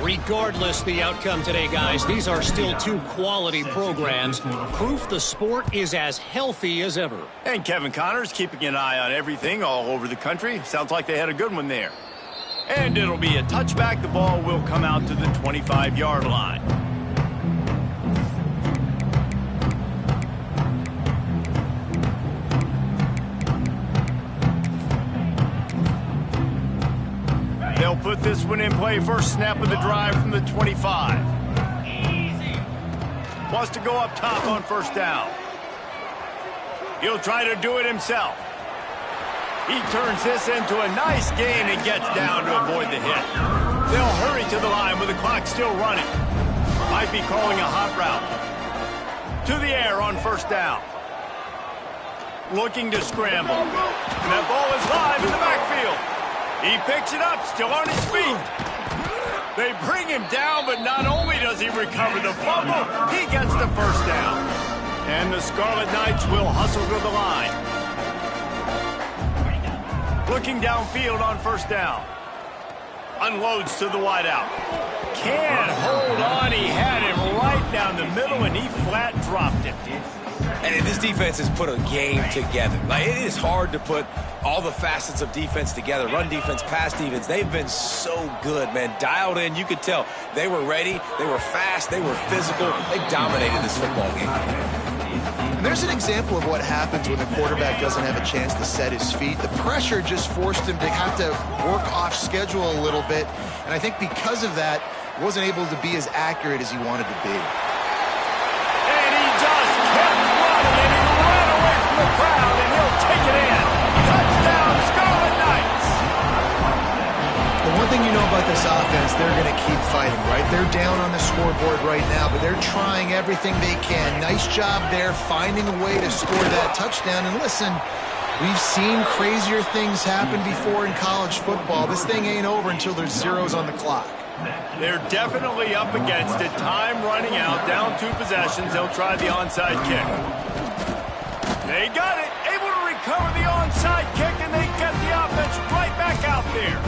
Regardless the outcome today, guys, these are still 2 quality programs. Proof the sport is as healthy as ever.
And Kevin Connors keeping an eye on everything all over the country. Sounds like they had a good one there. And it'll be a touchback. The ball will come out to the 25-yard line. They'll put this one in play. First snap of the drive from the 25.
Easy.
Wants to go up top on first down. He'll try to do it himself. He turns this into a nice gain and gets down to avoid the hit. They'll hurry to the line with the clock still running. Might be calling a hot route. To the air on first down. Looking to scramble. And that ball is live in the backfield. He picks it up, still on his feet. They bring him down, but not only does he recover the fumble, he gets the first down. And the Scarlet Knights will hustle to the line. Looking downfield on first down. Unloads to the wideout. Can't hold on. He had him right down the middle, and he flat dropped it.
And this defense has put a game together. Like, it is hard to put all the facets of defense together. Run defense, pass defense. They've been so good, man. Dialed in. You could tell they were ready. They were fast. They were physical. They dominated this football game.
And there's an example of what happens when the quarterback doesn't have a chance to set his feet. The pressure just forced him to have to work off schedule a little bit. And I think because of that, he wasn't able to be as accurate as he wanted to be.
And he just kept running, and he ran away from the crowd, and he'll take it in. Touchdown, Scarlet Knights!
The one thing you know about this offense, they're going to keep fighting, right? They're down on the scoreboard right now, but they're trying everything they can. Nice job there, finding a way to score that touchdown. And listen, we've seen crazier things happen before in college football. This thing ain't over until there's zeros on the clock.
They're definitely up against it. Time running out. Down 2 possessions. They'll try the onside kick. They got it. Able to recover the onside kick, and they get the offense right back out there.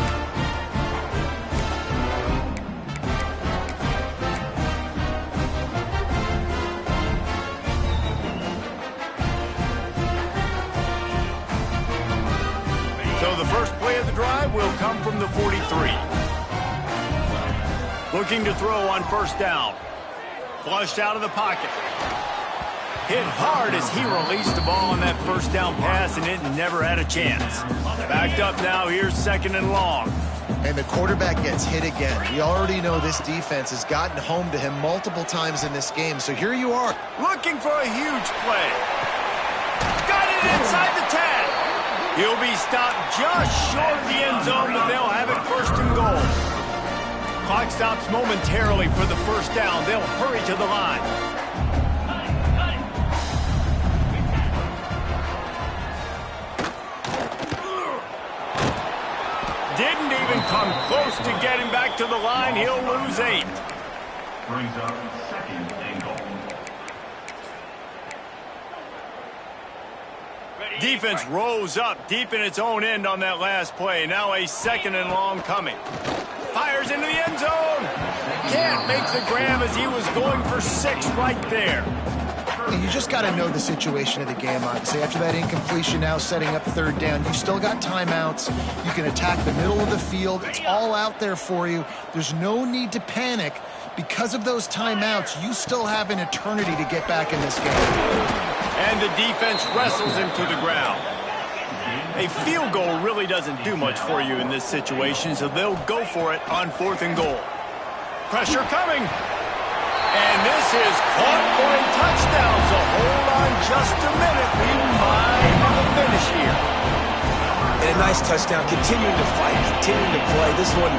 So the first play of the drive will come from the 43. Looking to throw on first down. Flushed out of the pocket. Hit hard as he released the ball on that first down pass, and it never had a chance. Backed up now. Here's 2nd and long.
And the quarterback gets hit again. We already know this defense has gotten home to him multiple times in this game. So here you are.
Looking for a huge play. Got it inside the 10. He'll be stopped just short of the end zone, but they'll have it 1st and goal. Clock stops momentarily for the first down. They'll hurry to the line. Didn't even come close to getting back to the line. He'll lose 8.
Brings up 2nd and goal.
Defense rose up deep in its own end on that last play. Now a 2nd and long coming. Fires into the end zone. Can't make the grab as he was going for 6 right there.
You just got to know the situation of the game, obviously. After that incompletion, now setting up 3rd down. You still got timeouts. You can attack the middle of the field. It's all out there for you. There's no need to panic. Because of those timeouts, you still have an eternity to get back in this game.
And the defense wrestles him to the ground. A field goal really doesn't do much for you in this situation, so they'll go for it on 4th and goal. Pressure coming. And this is caught for a touchdown, so hold on just a minute. We might have a finish here.
And a nice touchdown, continuing to fight, continuing to play. This one,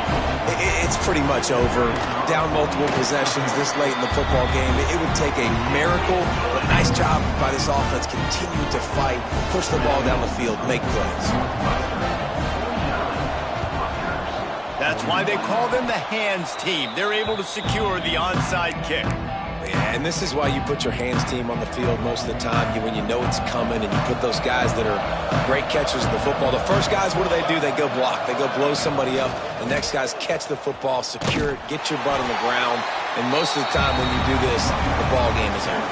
it's pretty much over. Down multiple possessions this late in the football game. It would take a miracle, but nice job by this offense. Continue to fight, push the ball down the field, make plays.
That's why they call them the hands team. They're able to secure the onside kick.
Yeah, and this is why you put your hands team on the field most of the time. When you know it's coming, and you put those guys that are great catchers of the football. The first guys, what do? They go block. They go blow somebody up. The next guys catch the football, secure it, get your butt on the ground. And most of the time when you do this, the ball game is over.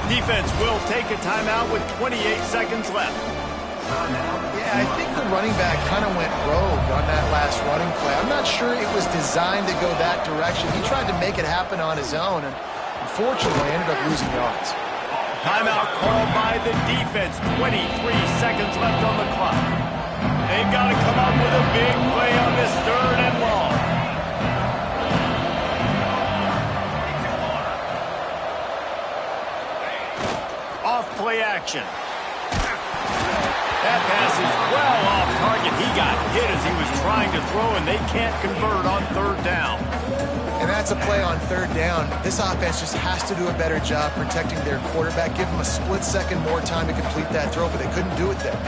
Defense will take a timeout with 28 seconds left.
Yeah, I think the running back kind of went rogue on that last running play. I'm not sure it was designed to go that direction. He tried to make it happen on his own, and unfortunately ended up losing yards.
Timeout called by the defense. 23 seconds left on the clock. They've got to come up with a big play on this 3rd and long. Off play action. That pass is well off target. He got hit as he was trying to throw, and they can't convert on 3rd down.
And that's a play on 3rd down. This offense just has to do a better job protecting their quarterback. Give them a split second more time to complete that throw, but they couldn't do it there.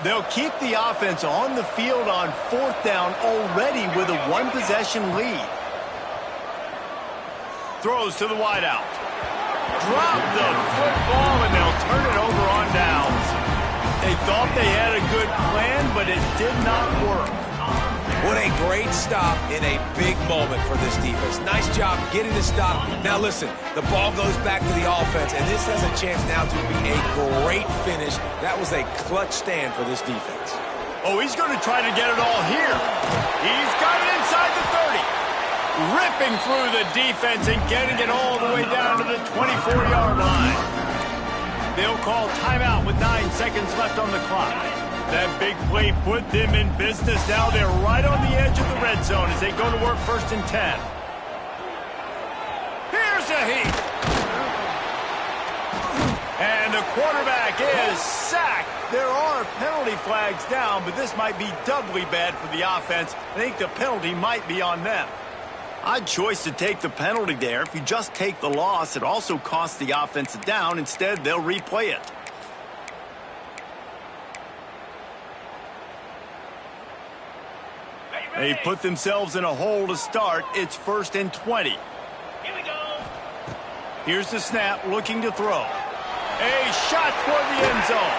They'll keep the offense on the field on 4th down already with a 1-possession lead. Throws to the wideout. Drop the football, and they'll turn it over on downs. They thought they had a good plan, but it did not work.
What a great stop in a big moment for this defense. Nice job getting the stop. Now listen, the ball goes back to the offense, and this has a chance now to be a great finish. That was a clutch stand for this defense.
Oh, he's going to try to get it all here. He's got it inside the 30. Ripping through the defense and getting it all the way down to the 24-yard line. They'll call timeout with 9 seconds left on the clock. That big play put them in business. Now they're right on the edge of the red zone as they go to work 1st and 10. Here's a heat. And the quarterback is sacked. There are penalty flags down, but this might be doubly bad for the offense. I think the penalty might be on them. Odd choice to take the penalty there. If you just take the loss, it also costs the offense a down. Instead, they'll replay it. They put themselves in a hole to start. It's 1st and 20.
Here we go.
Here's the snap, looking to throw. A shot toward the end zone.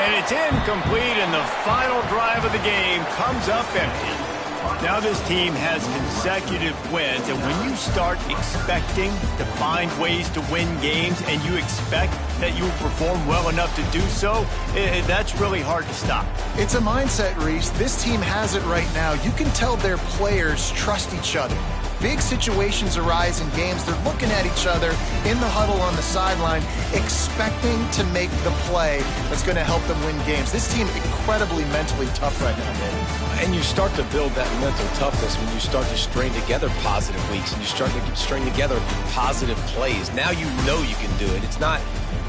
And it's incomplete, and the final drive of the game comes up empty. Now this team has consecutive wins, and when you start expecting to find ways to win games and you expect that you will perform well enough to do so, that's really hard to stop.
It's a mindset, Reese. This team has it right now. You can tell their players trust each other. Big situations arise in games. They're looking at each other in the huddle on the sideline, expecting to make the play that's going to help them win games. This team incredibly mentally tough right now, David.
And you start to build that mental toughness when you start to string together positive weeks and you start to string together positive plays. Now you know you can do it. It's not,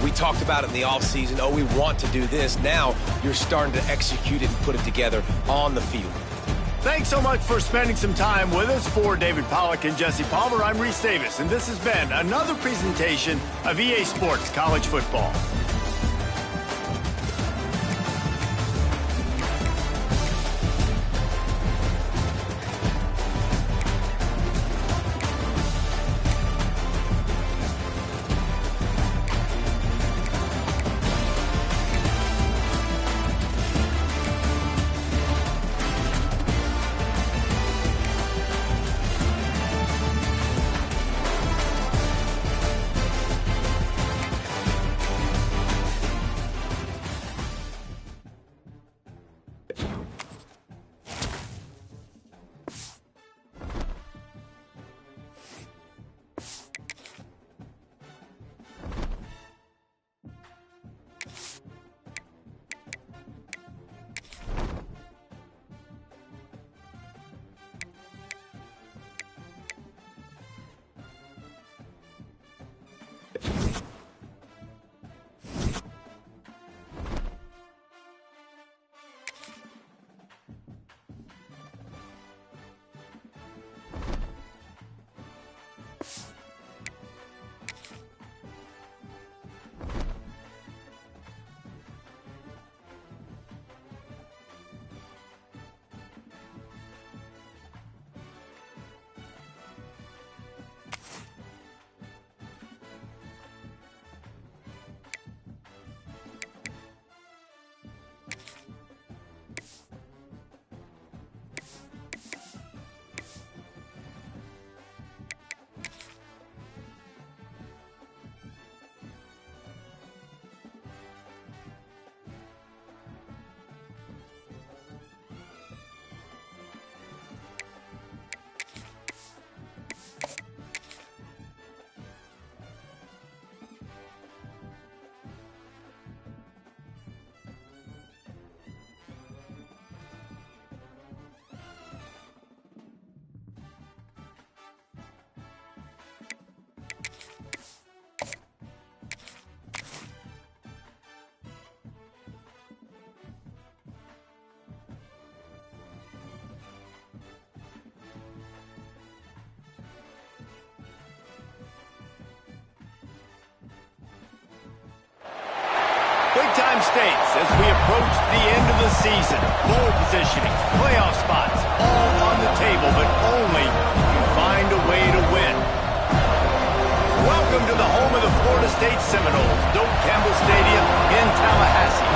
we talked about it in the offseason, oh, we want to do this. Now you're starting to execute it and put it together on the field.
Thanks so much for spending some time with us. For David Pollack and Jesse Palmer, I'm Reese Davis, and this has been another presentation of EA Sports College Football. Big-time stakes as we approach the end of the season. Bowl positioning, playoff spots, all on the table, but only if you find a way to win. Welcome to the home of the Florida State Seminoles, Doak Campbell Stadium in Tallahassee.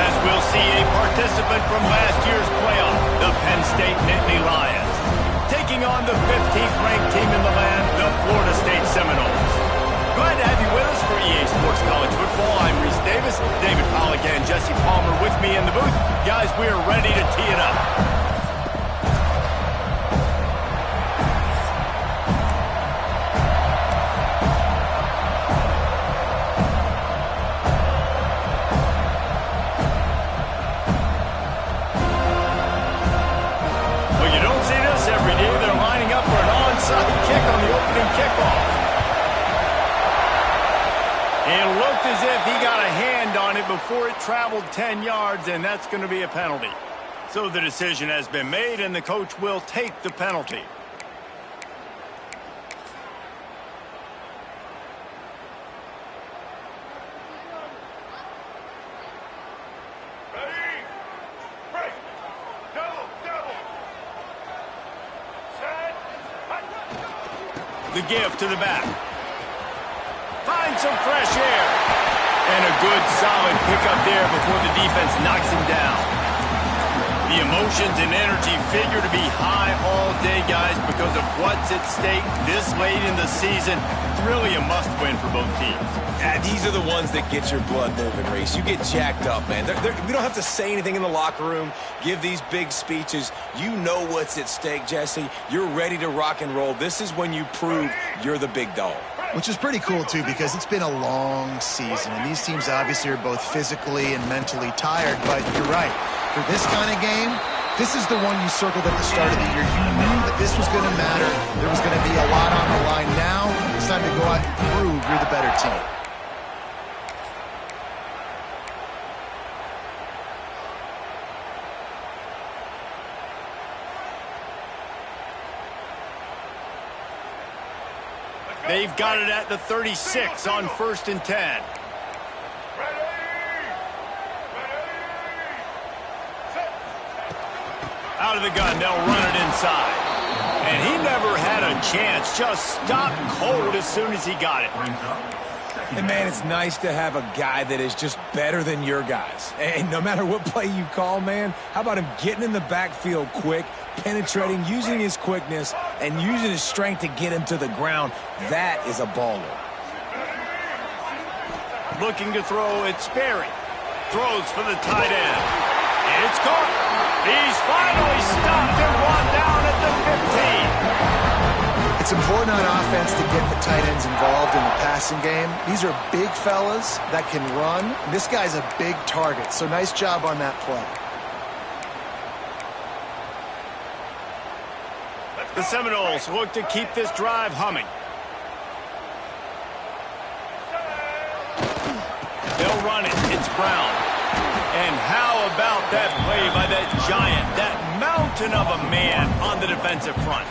As we'll see a participant from last year's playoff, the Penn State Nittany Lions, taking on the 15th ranked team in the land, the Florida State Seminoles. Glad to have you with us for EA Sports College Football. I'm Reese Davis, David Pollack and Jesse Palmer with me in the booth. Guys, we are ready to tee it up. Well, you don't see this every day. They're lining up for an onside kick on the opening kickoff. It looked as if he got a hand on it before it traveled 10 yards, and that's going to be a penalty. So the decision has been made, and the coach will take the penalty.
Ready? Break. Double, double.
The give to the back. Find some fresh air. And a good, solid pickup there before the defense knocks him down. The emotions and energy figure to be high all day, guys, because of what's at stake this late in the season. Really a must-win for both teams.
Yeah, these are the ones that get your blood moving, Reese. You get jacked up, man. We don't have to say anything in the locker room, give these big speeches. You know what's at stake, Jesse. You're ready to rock and roll. This is when you prove you're the big dog.
Which is pretty cool, too, because it's been a long season. And these teams obviously are both physically and mentally tired. But you're right. For this kind of game, this is the one you circled at the start of the year. You knew that this was going to matter. There was going to be a lot on the line. Now it's time to go out and prove you're the better team.
They've got it at the 36 on 1st and 10. Out of the gun, they'll run it inside. And he never had a chance. Just stopped cold as soon as he got it.
And, man, it's nice to have a guy that is just better than your guys. And no matter what play you call, man, how about him getting in the backfield quick, penetrating, using his quickness, and using his strength to get him to the ground? That is a baller.
Looking to throw, it's Sperry. Throws for the tight end. It's caught. He's finally stopped and brought down at the 15.
It's important on offense to get the tight ends involved in the passing game. These are big fellas that can run. This guy's a big target, so nice job on that play.
The Seminoles look to keep this drive humming. They'll run it. It's Brown. And how about that play by that giant, that mountain of a man on the defensive front?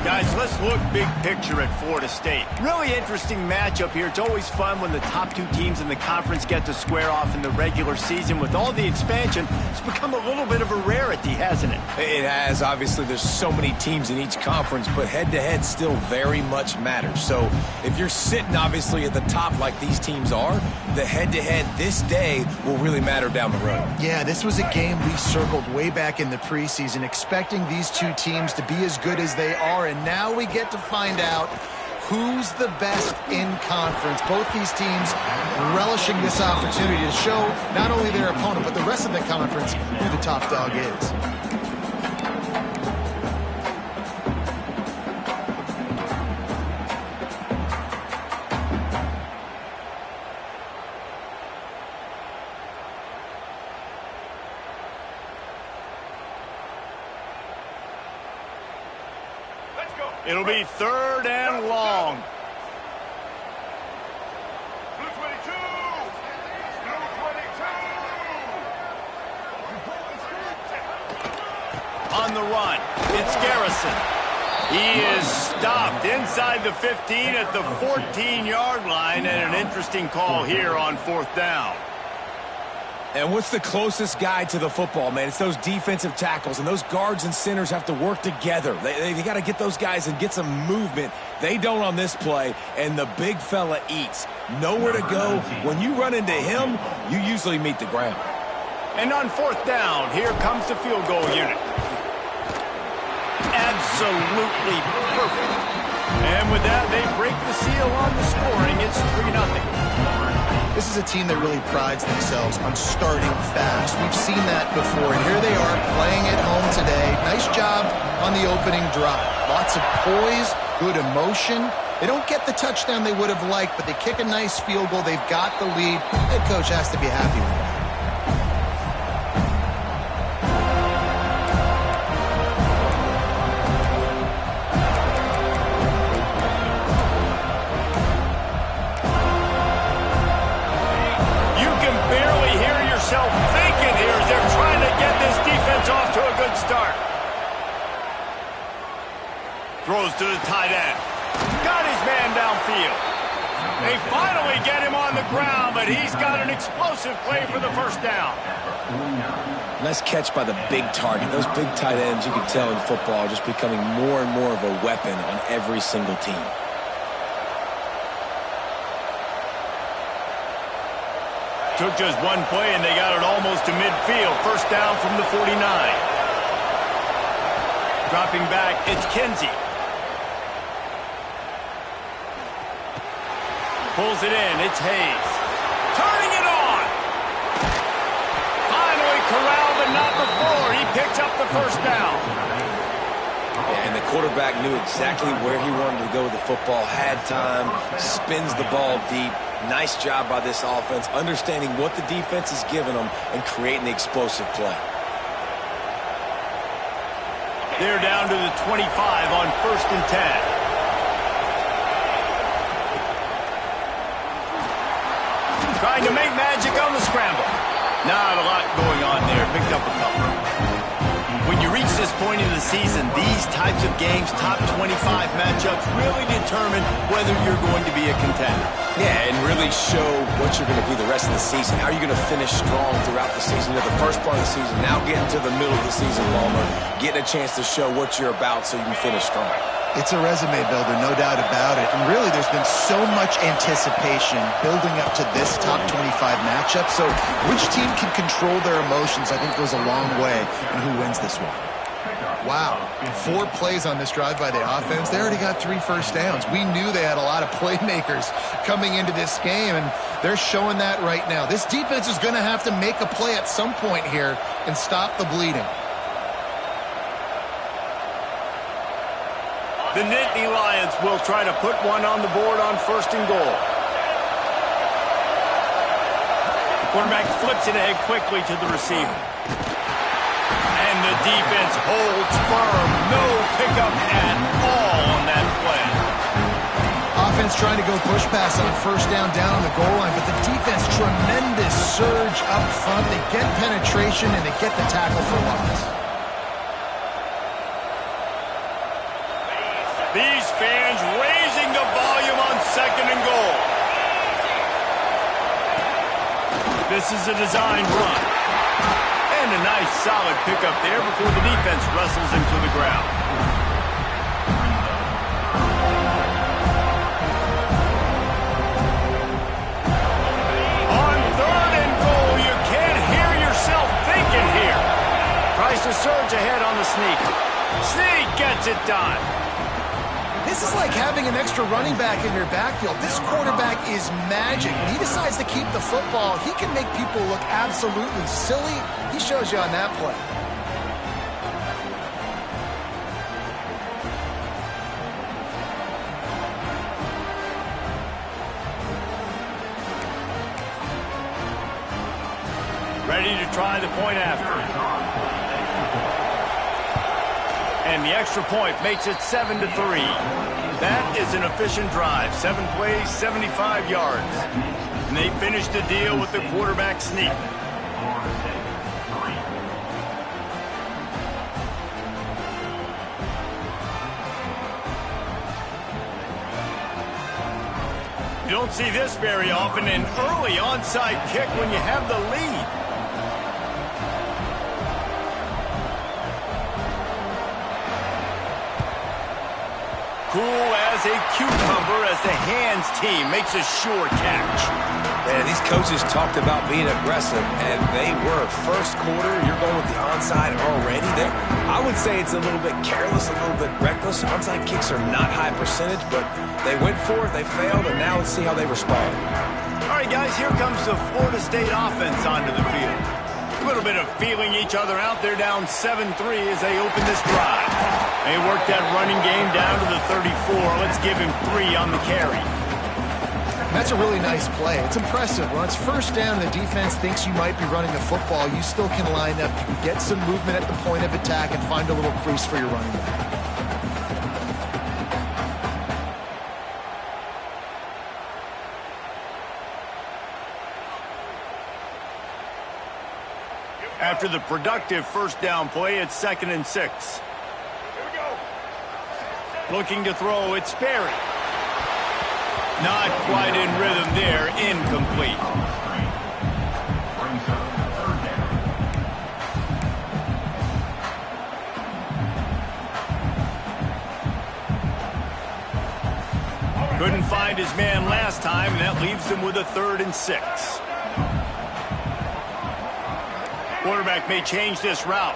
Guys, let's look big picture at Florida State. Really interesting matchup here. It's always fun when the top two teams in the conference get to square off in the regular season. With all the expansion, it's become a little bit of a rarity, hasn't it?
It has. Obviously, there's so many teams in each conference, but head-to-head still very much matters. So if you're sitting, obviously, at the top like these teams are, the head-to-head this day will really matter down the road.
Yeah, this was a game we circled way back in the preseason, expecting these two teams to be as good as they are, and now we get to find out who's the best in conference. Both these teams relishing this opportunity to show not only their opponent, but the rest of the conference who the top dog is.
It'll be 3rd and long.
Blue 22! Blue 22!
On the run, it's Garrison. He is stopped inside the 15 at the 14-yard line, and an interesting call here on 4th down.
And what's the closest guy to the football, man? It's those defensive tackles, and those guards and centers have to work together. They got to get those guys and get some movement. They don't on this play, and the big fella eats. Nowhere to go. When you run into him, you usually meet the ground.
And on 4th down, here comes the field goal unit. Absolutely perfect. And with that, they break the seal on the scoring. It's 3-0.
This is a team that really prides themselves on starting fast. We've seen that before, and here they are playing at home today. Nice job on the opening drive. Lots of poise, good emotion. They don't get the touchdown they would have liked, but they kick a nice field goal. They've got the lead. Head coach has to be happy with that.
Thinking here as they're trying to get this defense off to a good start. Throws to the tight end. Got his man downfield. They finally get him on the ground, but he's got an explosive play for the first down.
Nice catch by the big target. Those big tight ends, you can tell in football, are just becoming more and more of a weapon on every single team.
Took just one play, and they got it almost to midfield. First down from the 49. Dropping back, it's Kinsey. Pulls it in, it's Hayes. Turning it on! Finally corralled, but not before. He picks up the first down.
Yeah, and the quarterback knew exactly where he wanted to go with the football, had time, spins the ball deep. Nice job by this offense, understanding what the defense is giving them and creating the explosive play.
They're down to the 25 on 1st and 10. Trying to make magic on the scramble. Not a lot going on there. Picked up a couple. When you reach this point in the season, these types of games, top 25 matchups, really determine whether you're going to be a contender.
Yeah, and really show what you're going to be the rest of the season. How are you going to finish strong throughout the season? The first part of the season, now getting to the middle of the season, Palmer, getting a chance to show what you're about so you can finish strong.
It's a resume builder, no doubt about it. And really, there's been so much anticipation building up to this top 25 matchup. So which team can control their emotions, I think, goes a long way in who wins this one. Wow, 4 plays on this drive by the offense. They already got 3 first downs. We knew they had a lot of playmakers coming into this game, and they're showing that right now. This defense is going to have to make a play at some point here and stop the bleeding.
The Nittany Lions will try to put one on the board on 1st and goal. The quarterback flips it ahead quickly to the receiver. And the defense holds firm. No pickup at all on that play.
Offense trying to go push pass on 1st down on the goal line, but the defense, tremendous surge up front. They get penetration and they get the tackle for loss.
These fans raising the volume on 2nd and goal. This is a designed run. And a nice solid pickup there before the defense wrestles him to the ground. On 3rd and goal, you can't hear yourself thinking here. Tries to surge ahead on the sneak. Sneak gets it done.
This is like having an extra running back in your backfield. This quarterback is magic. He decides to keep the football. He can make people look absolutely silly. He shows you on that play.
Ready to try the point after. And the extra point makes it 7-3. That is an efficient drive. 7 plays, 75 yards. And they finish the deal with the quarterback sneak. You don't see this very often, an early onside kick when you have the lead. Cool as a cucumber as the hands team makes a sure catch.
Man, these coaches talked about being aggressive, and they were. First quarter, you're going with the onside already. I would say it's a little bit careless, a little bit reckless. Onside kicks are not high percentage, but they went for it, they failed, and now let's see how they respond.
All right, guys, here comes the Florida State offense onto the field. A little bit of feeling each other out. They're down 7-3 as they open this drive. They work that running game down to the 34. Let's give him 3 on the carry.
That's a really nice play. It's impressive. When it's 1st down and the defense thinks you might be running the football, you still can line up. You can get some movement at the point of attack and find a little crease for your running back.
After the productive 1st down play, it's 2nd and 6.
Here we go.
Looking to throw, it's Sperry. Not quite in rhythm there. Incomplete. Couldn't find his man last time, and that leaves him with a 3rd and 6. Quarterback may change this route.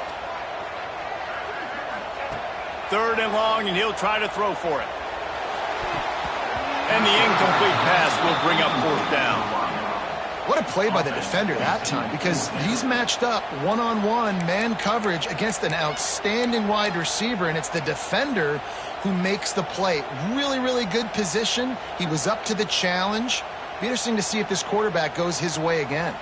3rd and long, and he'll try to throw for it. And the incomplete pass will bring up 4th down.
What a play by the defender that time, because he's matched up one-on-one man coverage against an outstanding wide receiver, and it's the defender who makes the play. Really, really good position. He was up to the challenge. Be interesting to see if this quarterback goes his way again.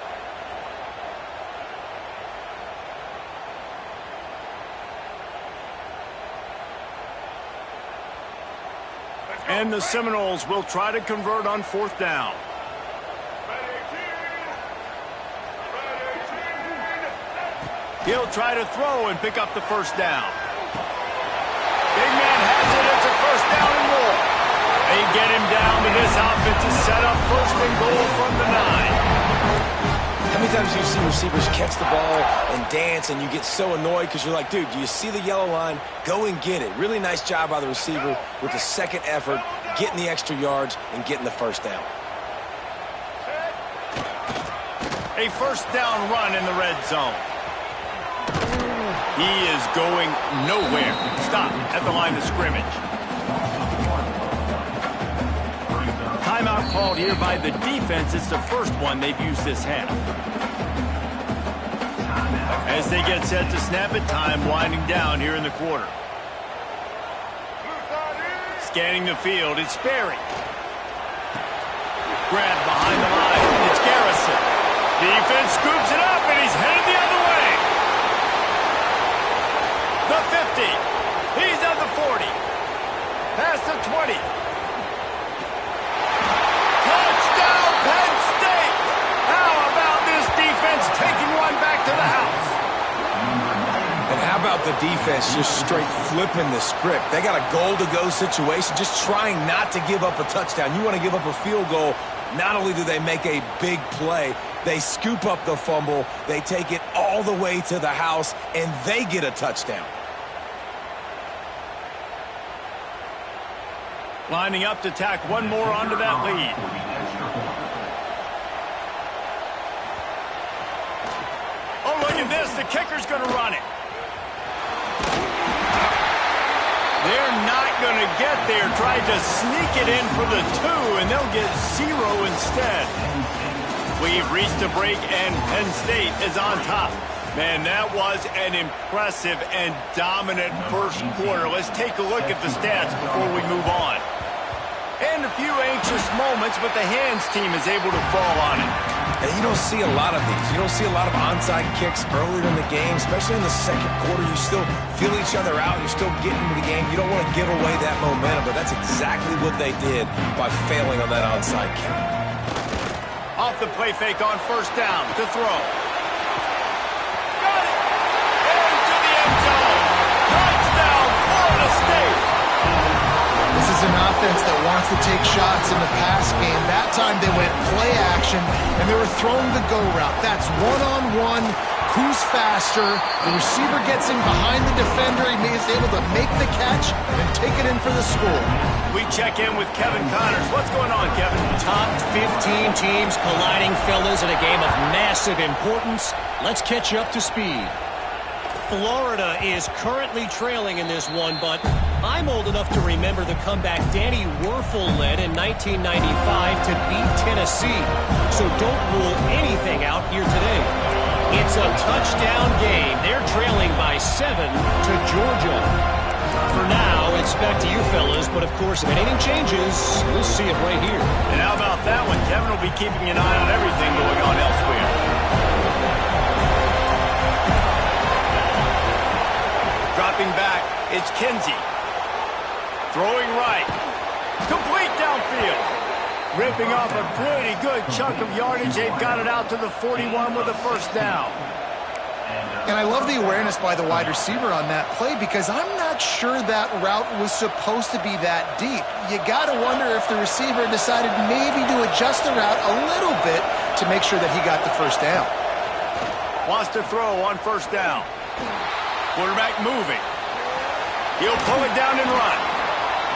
And the Seminoles will try to convert on 4th down. He'll try to throw and pick up the 1st down. Big man has it. It's a 1st down and more. They get him down, but this offense is set up 1st and goal from the 9.
How many times do you see receivers catch the ball and dance and you get so annoyed because you're like, dude, do you see the yellow line? Go and get it. Really nice job by the receiver with the 2nd effort, getting the extra yards and getting the 1st down.
A 1st down run in the red zone. He is going nowhere. Stop at the line of scrimmage. Timeout called here by the defense. It's the first one they've used this half. As they get set to snap it, time winding down here in the quarter. Scanning the field, it's Sperry. Grab behind the line, it's Garrison. Defense scoops it up, and he's headed the other way. The 50. He's at the 40. Past the 20. Touchdown, Penn State! How about this defense taking one back to the house?
And how about the defense just straight flipping the script? They got a goal-to-go situation, just trying not to give up a touchdown. You want to give up a field goal, not only do they make a big play, they scoop up the fumble, they take it all the way to the house, and they get a touchdown.
Lining up to tack one more onto that lead. Oh, look at this. The kicker's going to run it. They're not going to get there. Tried to sneak it in for the 2, and they'll get 0 instead. We've reached a break, and Penn State is on top. Man, that was an impressive and dominant first quarter. Let's take a look at the stats before we move on. And a few anxious moments, but the hands team is able to fall on it.
And you don't see a lot of these. You don't see a lot of onside kicks earlier in the game, especially in the 2nd quarter. You still feel each other out. You're still getting into the game. You don't want to give away that momentum, but that's exactly what they did by failing on that onside kick.
Off the play fake on 1st down to throw. Got it! Into the end zone. Touchdown, Florida State!
This is an offense that wants to take shots in the pass game. That time they went play action, and they were throwing the go route. That's one-on-one. Who's faster? The receiver gets in behind the defender. He is able to make the catch and take it in for the score.
We check in with Kevin Connors. What's going on, Kevin?
Top 15 teams colliding, fellas, in a game of massive importance. Let's catch you up to speed. Florida is currently trailing in this one, but I'm old enough to remember the comeback Danny Werfel led in 1995 to beat Tennessee. So don't rule anything out here today. It's a touchdown game. They're trailing by 7 to Georgia. For now, it's back to you fellas, but of course, if anything changes, we'll see it right here.
And how about that one? Kevin will be keeping an eye on everything going on elsewhere. Dropping back, it's Kinsey. Throwing right. Complete downfield. Ripping off a pretty good chunk of yardage. They've got it out to the 41 with a 1st down.
And I love the awareness by the wide receiver on that play because I'm not sure that route was supposed to be that deep. You got to wonder if the receiver decided maybe to adjust the route a little bit to make sure that he got the first down.
Wants to throw on first down. Quarterback moving. He'll pull it down and run.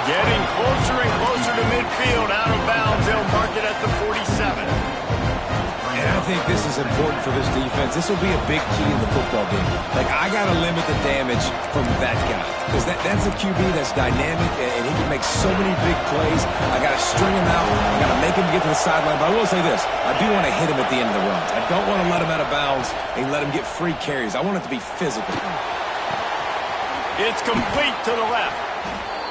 Getting closer and closer to midfield. Out of bounds. They'll mark it at the 47.
And I think this is important for this defense. This will be a big key in the football game. Like, I got to limit the damage from that guy. Because that's a QB that's dynamic, and he can make so many big plays. I got to string him out. I got to make him get to the sideline. But I will say this. I do want to hit him at the end of the runs. I don't want to let him out of bounds and let him get free carries. I want it to be physical.
It's complete to the left.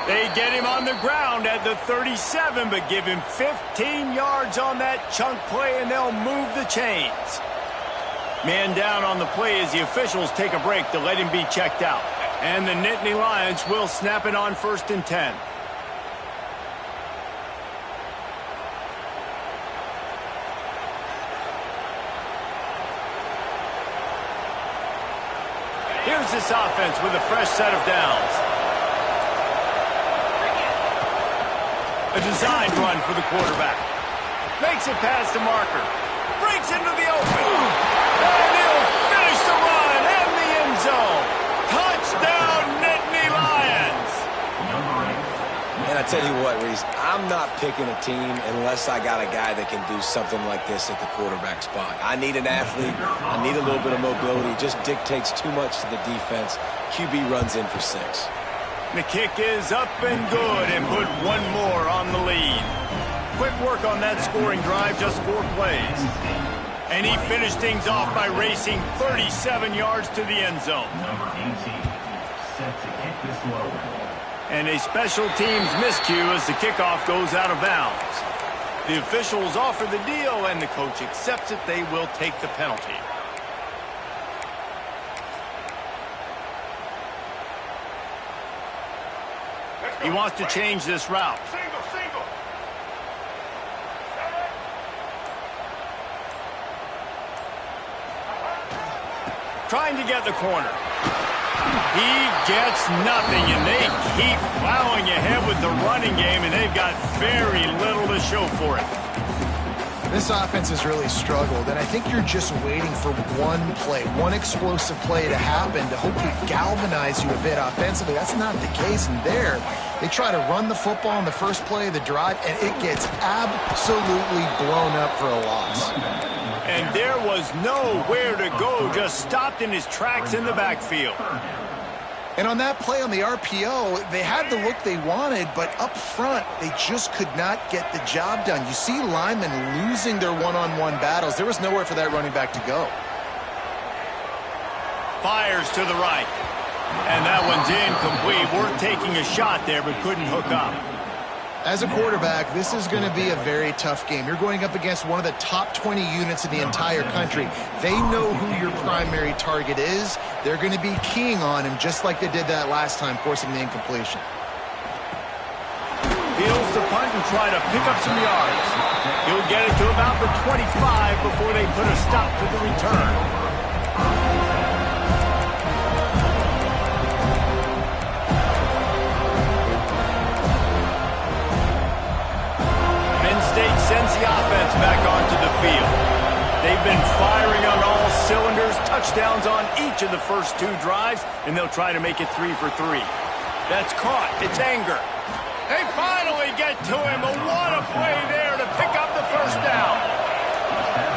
They get him on the ground at the 37, but give him 15 yards on that chunk play, and they'll move the chains. Man down on the play as the officials take a break to let him be checked out. And the Nittany Lions will snap it on 1st and 10. Here's this offense with a fresh set of downs. A designed run for the quarterback. Makes it past the marker. Breaks into the open. And he'll finish the run and the end zone. Touchdown, Nittany Lions.
And I tell you what, Reese, I'm not picking a team unless I got a guy that can do something like this at the quarterback spot. I need an athlete. I need a little bit of mobility. It just dictates too much to the defense. QB runs in for 6.
The kick is up and good and put one more on the lead. Quick work on that scoring drive, just 4 plays. And he finished things off by racing 37 yards to the end zone.
Number 18, set to kick this low.
And a special teams miscue as the kickoff goes out of bounds. The officials offer the deal and the coach accepts it. They will take the penalty. He wants to change this route.
Single.
Trying to get the corner. He gets nothing, and they keep plowing ahead with the running game, and they've got very little to show for it.
This offense has really struggled, and I think you're just waiting for one play, one explosive play to happen to hopefully galvanize you a bit offensively. That's not the case, and there, they try to run the football in the first play of the drive, and it gets absolutely blown up for a loss.
And there was nowhere to go, just stopped in his tracks in the backfield.
And on that play on the RPO, they had the look they wanted, but up front, they just could not get the job done. You see linemen losing their one-on-one battles. There was nowhere for that running back to go.
Fires to the right. And that one's incomplete. Worth taking a shot there, but couldn't hook up.
As a quarterback, this is going to be a very tough game. You're going up against one of the top 20 units in the entire country. They know who your primary target is. They're going to be keying on him just like they did that last time, forcing the incompletion.
Feels the punt and try to pick up some yards. He'll get it to about the 25 before they put a stop to the return. State sends the offense back onto the field. They've been firing on all cylinders, touchdowns on each of the first 2 drives, and they'll try to make it 3 for 3. That's caught. It's Anger. They finally get to him. What a play there to pick up the first down.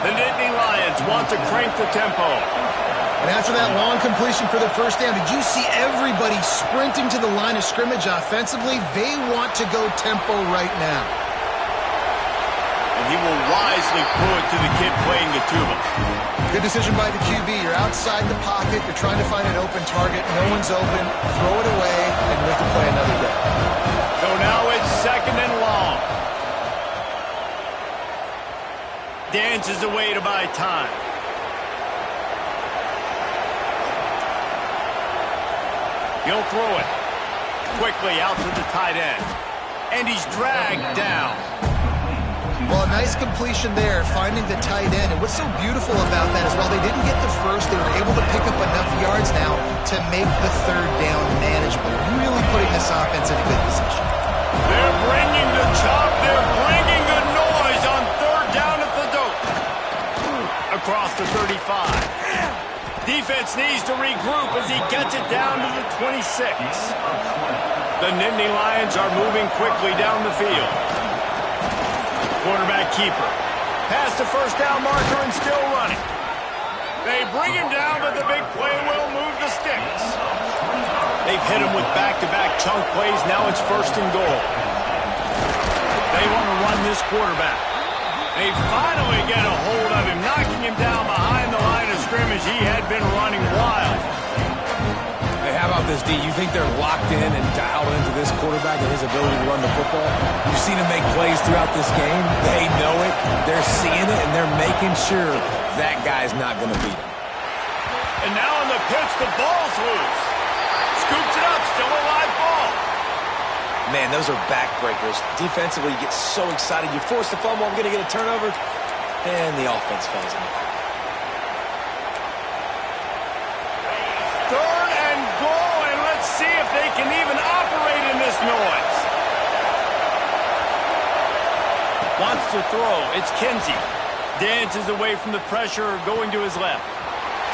The Nittany Lions want to crank the tempo.
And after that long completion for the first down, did you see everybody sprinting to the line of scrimmage offensively? They want to go tempo right now.
And he will wisely throw it to the kid playing the tuba.
Good decision by the QB. You're outside the pocket. You're trying to find an open target. No one's open. Throw it away and live to play another day.
So now it's 2nd and long. Dances away to buy time. He'll throw it quickly out to the tight end. And he's dragged down.
Well, a nice completion there, finding the tight end. And what's so beautiful about that is while they didn't get the first, they were able to pick up enough yards now to make the third down manageable. Really putting this offense in a good position.
They're bringing the chop. They're bringing the noise on third down at the dope. Across the 35. Defense needs to regroup as he gets it down to the 26. The Nittany Lions are moving quickly down the field. Quarterback keeper. Past the first down marker and still running. They bring him down, but the big play will move the sticks. They've hit him with back-to-back chunk plays. Now it's first and goal. They want to run this quarterback. They finally get a hold of him, knocking him down behind the line of scrimmage. He had been running wild.
Hey, how about this, D? You think they're locked in and dialed into this quarterback and his ability to run the football? You've seen him make plays throughout this game. They know it. They're seeing it, and they're making sure that guy's not going to beat him.
And now on the pitch, the ball's loose. Scoops it up, still a live ball.
Man, those are backbreakers. Defensively, you get so excited. You force the fumble, I'm going to get a turnover, and the offense falls in.
Third and goal, and let's see if they can even operate in this noise. Wants to throw. It's Kinsey. Dances away from the pressure, going to his left.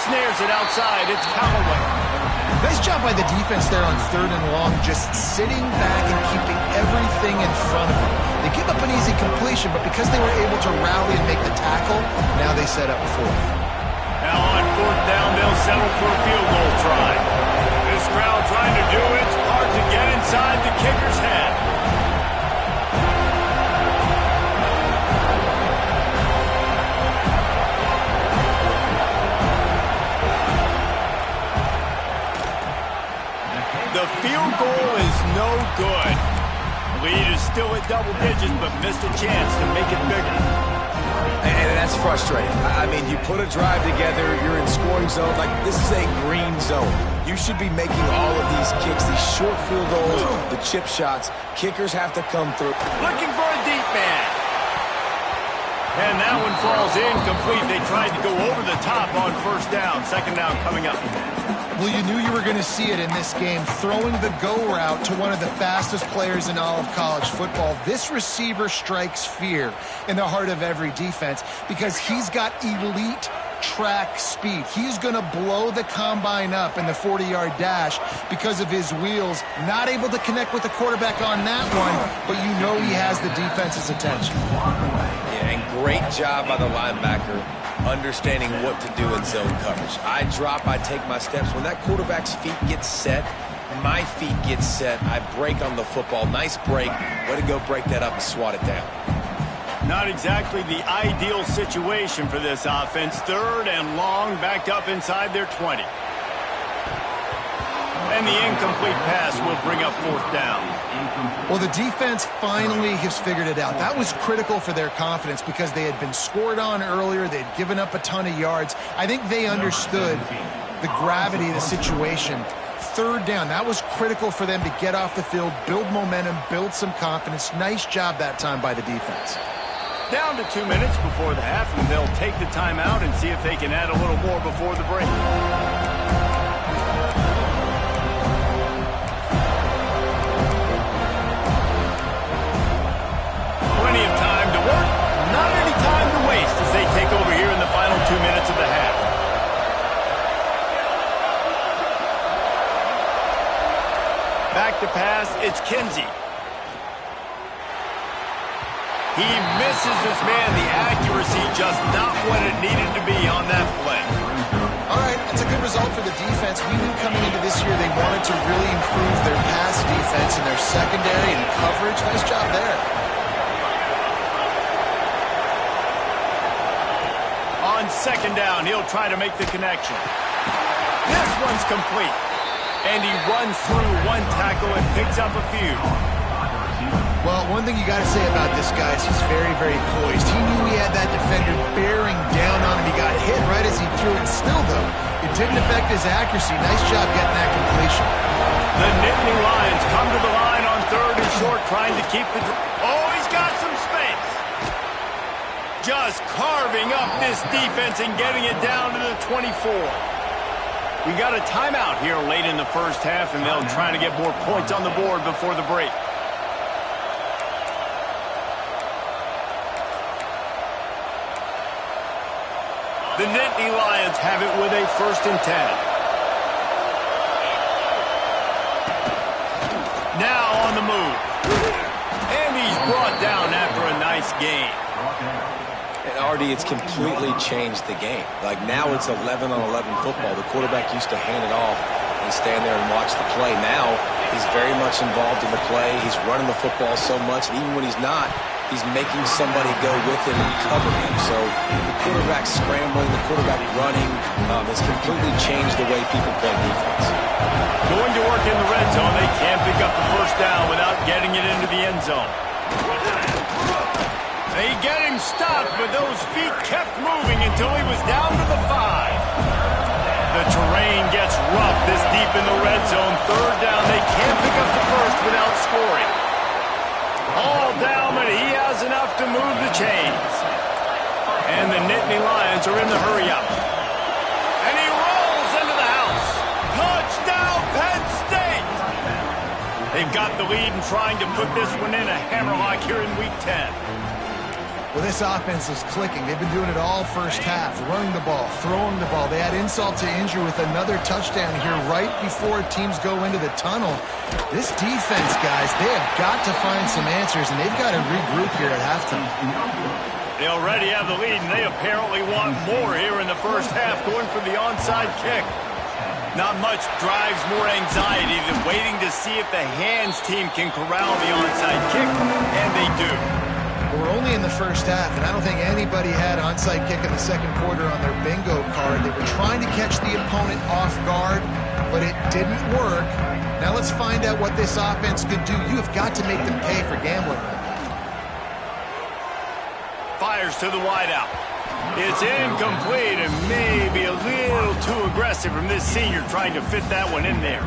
Snares it outside. It's Callaway.
Nice job by the defense there on third and long, just sitting back and keeping everything in front of them. They give up an easy completion, but because they were able to rally and make the tackle, now they set up fourth.
Now on fourth down, they'll settle for a field goal try. This crowd trying to do its part to get inside the kicker's head. The field goal is no good. Lead is still at double digits, but missed a chance to make it bigger.
And that's frustrating. I mean, you put a drive together, you're in scoring zone. Like, this is a green zone. You should be making all of these kicks, these short field goals, the chip shots. Kickers have to come through.
Looking for a deep man. And that one falls incomplete. They tried to go over the top on first down. Second down coming up.
Well, you knew you were going to see it in this game, throwing the go route to one of the fastest players in all of college football. This receiver strikes fear in the heart of every defense because he's got elite track speed. He's going to blow the combine up in the 40-yard dash because of his wheels. Not able to connect with the quarterback on that one, but you know he has the defense's attention.
Yeah, and great job by the linebacker understanding what to do in zone coverage. I drop, I take my steps. When that quarterback's feet get set, my feet get set. I break on the football. Nice break. Way to go break that up and swat it down.
Not exactly the ideal situation for this offense. Third and long, backed up inside their 20. And the incomplete pass will bring up fourth down.
Well, the defense finally has figured it out. That was critical for their confidence because they had been scored on earlier. They had given up a ton of yards. I think they understood the gravity of the situation. Third down, that was critical for them to get off the field, build momentum, build some confidence. Nice job that time by the defense.
Down to 2 minutes before the half, and they'll take the timeout and see if they can add a little more before the break. Plenty of time to work, not any time to waste as they take over here in the final 2 minutes of the half. Back to pass, it's Kinsey. He misses this man. The accuracy just not what it needed to be on that play.
All right, that's a good result for the defense. We knew coming into this year they wanted to really improve their pass defense and their secondary and coverage. Nice job there.
On second down, he'll try to make the connection. This one's complete. And he runs through one tackle and picks up a few.
Well, one thing you got to say about this guy is he's very, very poised. He knew he had that defender bearing down on him. He got hit right as he threw it. Still, though, it didn't affect his accuracy. Nice job getting that completion.
The Nittany Lions come to the line on third and short, trying to keep the... Oh, he's got some space. just carving up this defense and getting it down to the 24. We got a timeout here late in the first half, and they'll try to get more points on the board before the break. The Nittany Lions have it with a 1st and 10. Now on the move. And he's brought down after a nice gain.
And Artie, it's completely changed the game. Like now it's 11-on-11 football. The quarterback used to hand it off and stand there and watch the play. Now he's very much involved in the play. He's running the football so much, and even when he's not, he's making somebody go with him and cover him. So the quarterback scrambling, the quarterback running has completely changed the way people play defense.
Going to work in the red zone. They can't pick up the 1st down without getting it into the end zone. They get him stopped, but those feet kept moving until he was down to the 5. The terrain gets rough this deep in the red zone. 3rd down. They can't pick up the 1st without scoring. All down, but he has enough to move the chains. And the Nittany Lions are in the hurry-up. And he rolls into the house. Touchdown, Penn State! They've got the lead and trying to put this one in a hammerlock here in Week 10.
Well, this offense is clicking. They've been doing it all first half, running the ball, throwing the ball. They had insult to injury with another touchdown here right before teams go into the tunnel. This defense, guys, they have got to find some answers, and they've got to regroup here at halftime.
They already have the lead, and they apparently want more here in the first half, going for the onside kick. Not much drives more anxiety than waiting to see if the hands team can corral the onside kick, and they do.
We're only in the first half, and I don't think anybody had onside kick in the 2nd quarter on their bingo card. They were trying to catch the opponent off guard, but it didn't work. Now let's find out what this offense could do. You have got to make them pay for gambling.
Fires to the wideout. It's incomplete and maybe a little too aggressive from this senior trying to fit that one in there.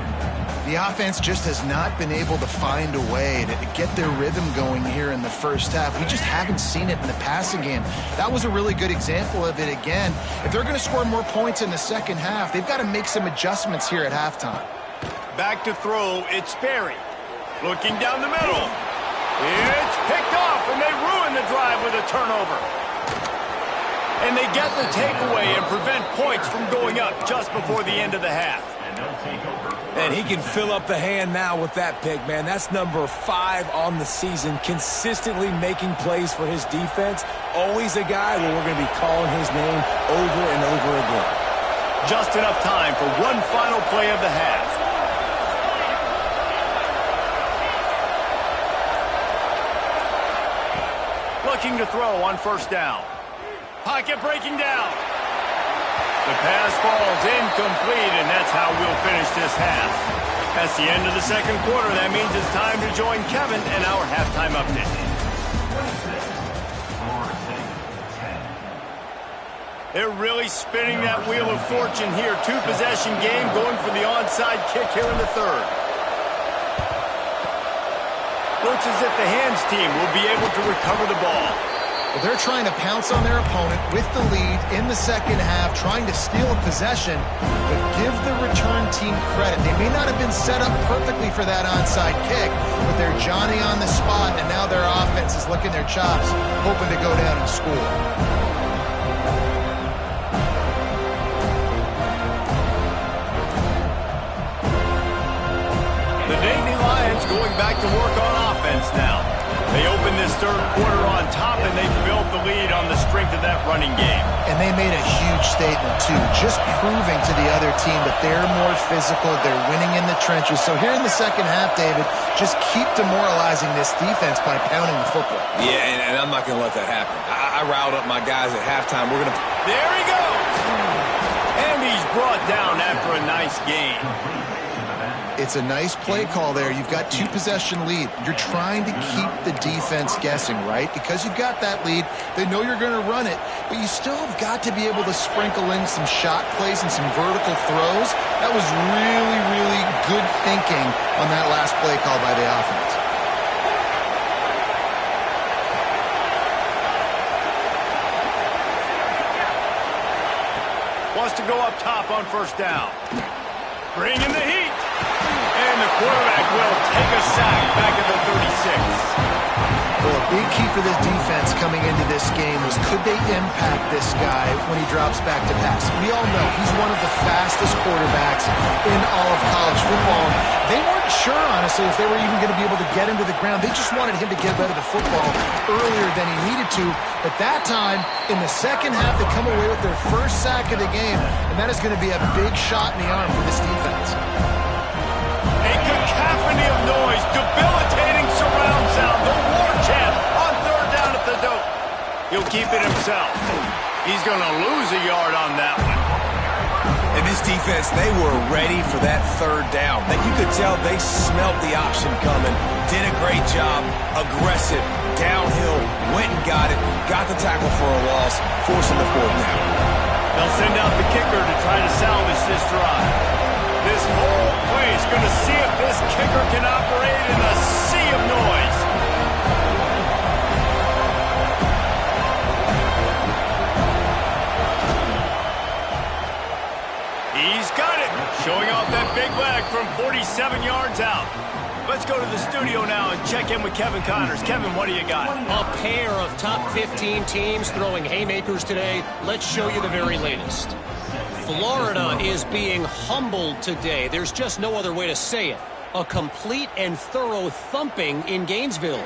The offense just has not been able to find a way to get their rhythm going here in the first half. We just haven't seen it in the passing game. That was a really good example of it again. If they're going to score more points in the second half, they've got to make some adjustments here at halftime.
Back to throw, it's Sperry. Looking down the middle. It's picked off, and they ruin the drive with a turnover. And they get the takeaway and prevent points from going up just before the end of the half.
And he can fill up the hand now with that pick, man. That's number 5 on the season, consistently making plays for his defense. Always a guy where we're going to be calling his name over and over again.
Just enough time for one final play of the half. Looking to throw on 1st down. Pocket breaking down. The pass falls incomplete, and that's how we'll finish this half. That's the end of the 2nd quarter. That means it's time to join Kevin in our halftime update. They're really spinning that wheel of fortune here. 2-possession game, going for the onside kick here in the 3rd. Looks as if the hands team will be able to recover the ball.
Well, they're trying to pounce on their opponent with the lead in the second half, trying to steal a possession, but give the return team credit. They may not have been set up perfectly for that onside kick, but they're Johnny on the spot, and now their offense is licking their chops, hoping to go down and score.
The Nittany Lions going back to work on offense now. They opened this 3rd quarter on top, and they built the lead on the strength of that running game.
And they made a huge statement, too, just proving to the other team that they're more physical, they're winning in the trenches. So here in the second half, David, just keep demoralizing this defense by pounding the football.
Yeah, and I'm not going to let that happen. I riled up my guys at halftime. We're going to...
There he goes! And he's brought down after a nice gain.
It's a nice play call there. You've got 2-possession lead. You're trying to keep the defense guessing, right? Because you've got that lead, they know you're going to run it, but you still have got to be able to sprinkle in some shot plays and some vertical throws. That was really, really good thinking on that last play call by the offense.
wants to go up top on first down. Bring in the heat. And the quarterback will take a sack back at the 36.
Well, a big key for this defense coming into this game was could they impact this guy when he drops back to pass? We all know he's one of the fastest quarterbacks in all of college football. They weren't sure, honestly, if they were even going to be able to get him to the ground. They just wanted him to get rid of the football earlier than he needed to. But that time, in the second half, they come away with their first sack of the game, and that is going to be a big shot in the arm for this defense.
A cacophony of noise, debilitating surround sound. The war chant on third down at the dope. He'll keep it himself. He's going to lose a yard on that one.
And this defense, they were ready for that third down. That you could tell they smelt the option coming. Did a great job. Aggressive. Downhill. Went and got it. Got the tackle for a loss. Forcing the fourth down.
They'll send out the kicker to try to salvage this drive. This whole place going to see if this kicker can operate in a sea of noise. He's got it. Showing off that big leg from 47 yards out. Let's go to the studio now and check in with Kevin Connors. Kevin, what do you got?
A pair of top 15 teams throwing haymakers today. Let's show you the very latest. Florida is being humbled today. There's just no other way to say it. A complete and thorough thumping in Gainesville.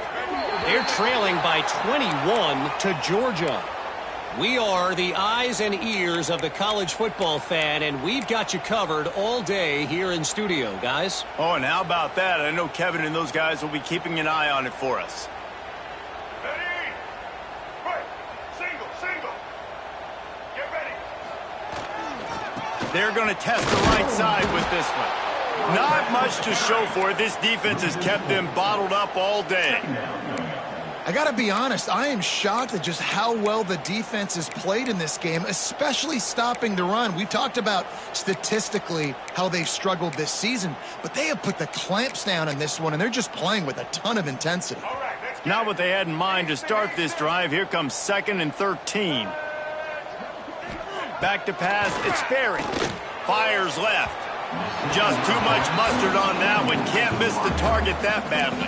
They're trailing by 21 to Georgia. We are the eyes and ears of the college football fan, and we've got you covered all day here in studio, guys.
Oh, and how about that? I know Kevin and those guys will be keeping an eye on it for us.
Ready? Right. Single. Get ready.
They're going to test the right side with this one. Not much to show for it. This defense has kept them bottled up all day.
I got to be honest, I am shocked at just how well the defense has played in this game, especially stopping the run. We've talked about statistically how they've struggled this season, but they have put the clamps down in this one, and they're just playing with a ton of intensity.
All right, let's get
Not what they had in mind to start this drive. Here comes 2nd and 13. Back to pass, it's Sperry. Fires left. Just too much mustard on that one. Can't miss the target that badly.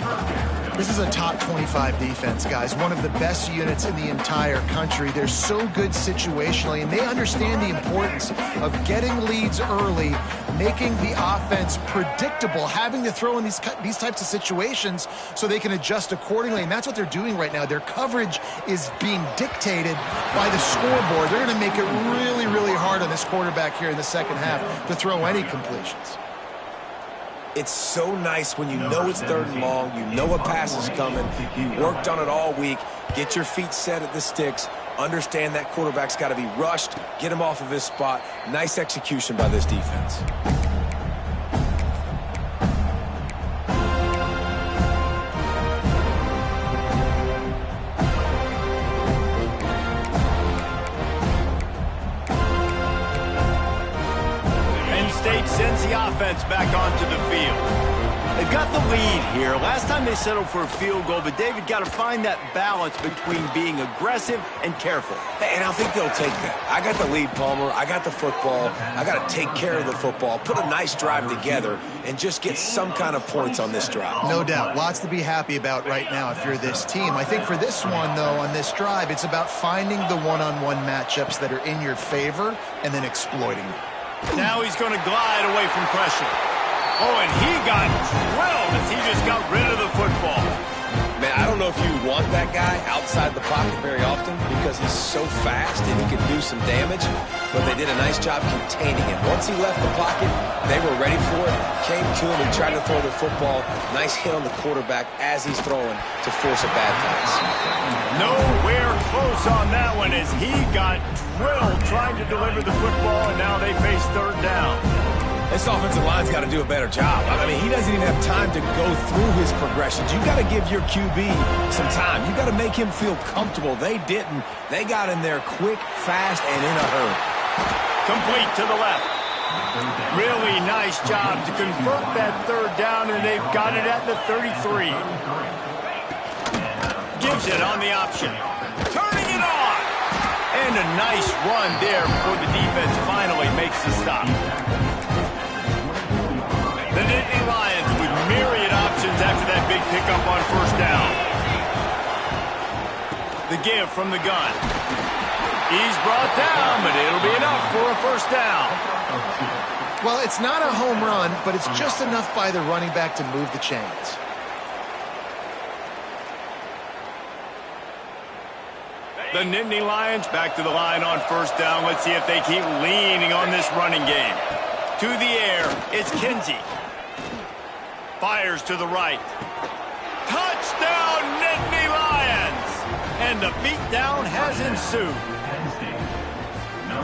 This is a top 25 defense, guys. One of the best units in the entire country. They're so good situationally, and they understand the importance of getting leads early, making the offense predictable, having to throw in these types of situations so they can adjust accordingly, and that's what they're doing right now. Their coverage is being dictated by the scoreboard. They're going to make it really, really hard on this quarterback here in the second half to throw any completions.
It's so nice when you know it's 3rd and long, you know a pass is coming, you worked on it all week, get your feet set at the sticks, understand that quarterback's got to be rushed, get him off of his spot. Nice execution by this defense.
Sends the offense back onto the field. They've got the lead here. Last time they settled for a field goal, but David got to find that balance between being aggressive and careful.
And I think they'll take that. I got the lead, Palmer. I got the football. I got to take care of the football, put a nice drive together, and just get some kind of points on this drive.
No doubt. Lots to be happy about right now if you're this team. I think for this one, though, on this drive, it's about finding the one-on-one matchups that are in your favor and then exploiting them.
Now he's going to glide away from pressure. Oh, and he got drilled as he just got rid of the football.
Man, I don't know if you want that guy outside the pocket very often because he's so fast and he can do some damage, but they did a nice job containing him. Once he left the pocket, they were ready for it, came to him and tried to throw the football. Nice hit on the quarterback as he's throwing to force a bad pass.
Nowhere close on that one as he got drilled trying to deliver the football, and now they face 3rd down.
This offensive line's got to do a better job. I mean, he doesn't even have time to go through his progressions. You got to give your QB some time. You got to make him feel comfortable. They didn't. They got in there quick, fast, and in a hurry.
Complete to the left. Really nice job to convert that 3rd down, and they've got it at the 33. Gives it on the option. Turning it on. And a nice run there before the defense finally makes the stop. The Nittany Lions with myriad options after that big pickup on first down. The give from the gun. He's brought down, but it'll be enough for a first down.
Well, it's not a home run, but it's just enough by the running back to move the chains.
The Nittany Lions back to the line on first down. Let's see if they keep leaning on this running game. To the air, it's Kinsey. Fires to the right. Touchdown, Nittany Lions! And the beatdown has ensued.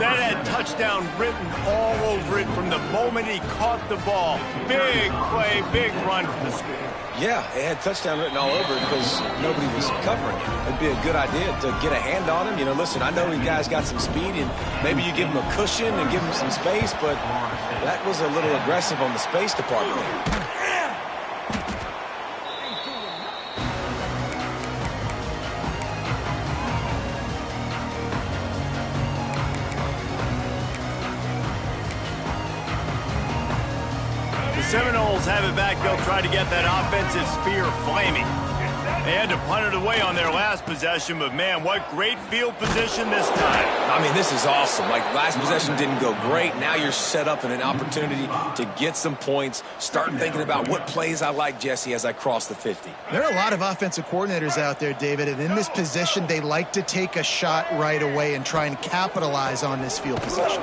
That had touchdown written all over it from the moment he caught the ball. Big play, big run from the school.
Yeah, it had touchdown written all over it because nobody was covering it. It'd be a good idea to get a hand on him. You know, listen, I know you guys got some speed, and maybe you give him a cushion and give him some space, but that was a little aggressive on the space department.
Seminoles have it back. They'll try to get that offensive spear flaming. They had to punt it away on their last possession, but man, what great field position this time.
I mean, this is awesome. Like, last possession didn't go great. Now you're set up in an opportunity to get some points. Start thinking about what plays I like, Jesse, as I cross the 50.
There are a lot of offensive coordinators out there, David, and in this position, they like to take a shot right away and try and capitalize on this field position.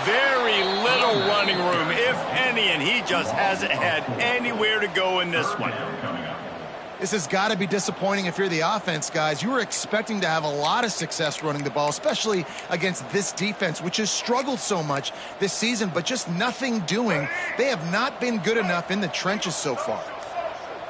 Very little running room, if any, and he just hasn't had anywhere to go in this one.
This has got to be disappointing if you're the offense, guys. You were expecting to have a lot of success running the ball, especially against this defense, which has struggled so much this season, but just nothing doing. They have not been good enough in the trenches so far.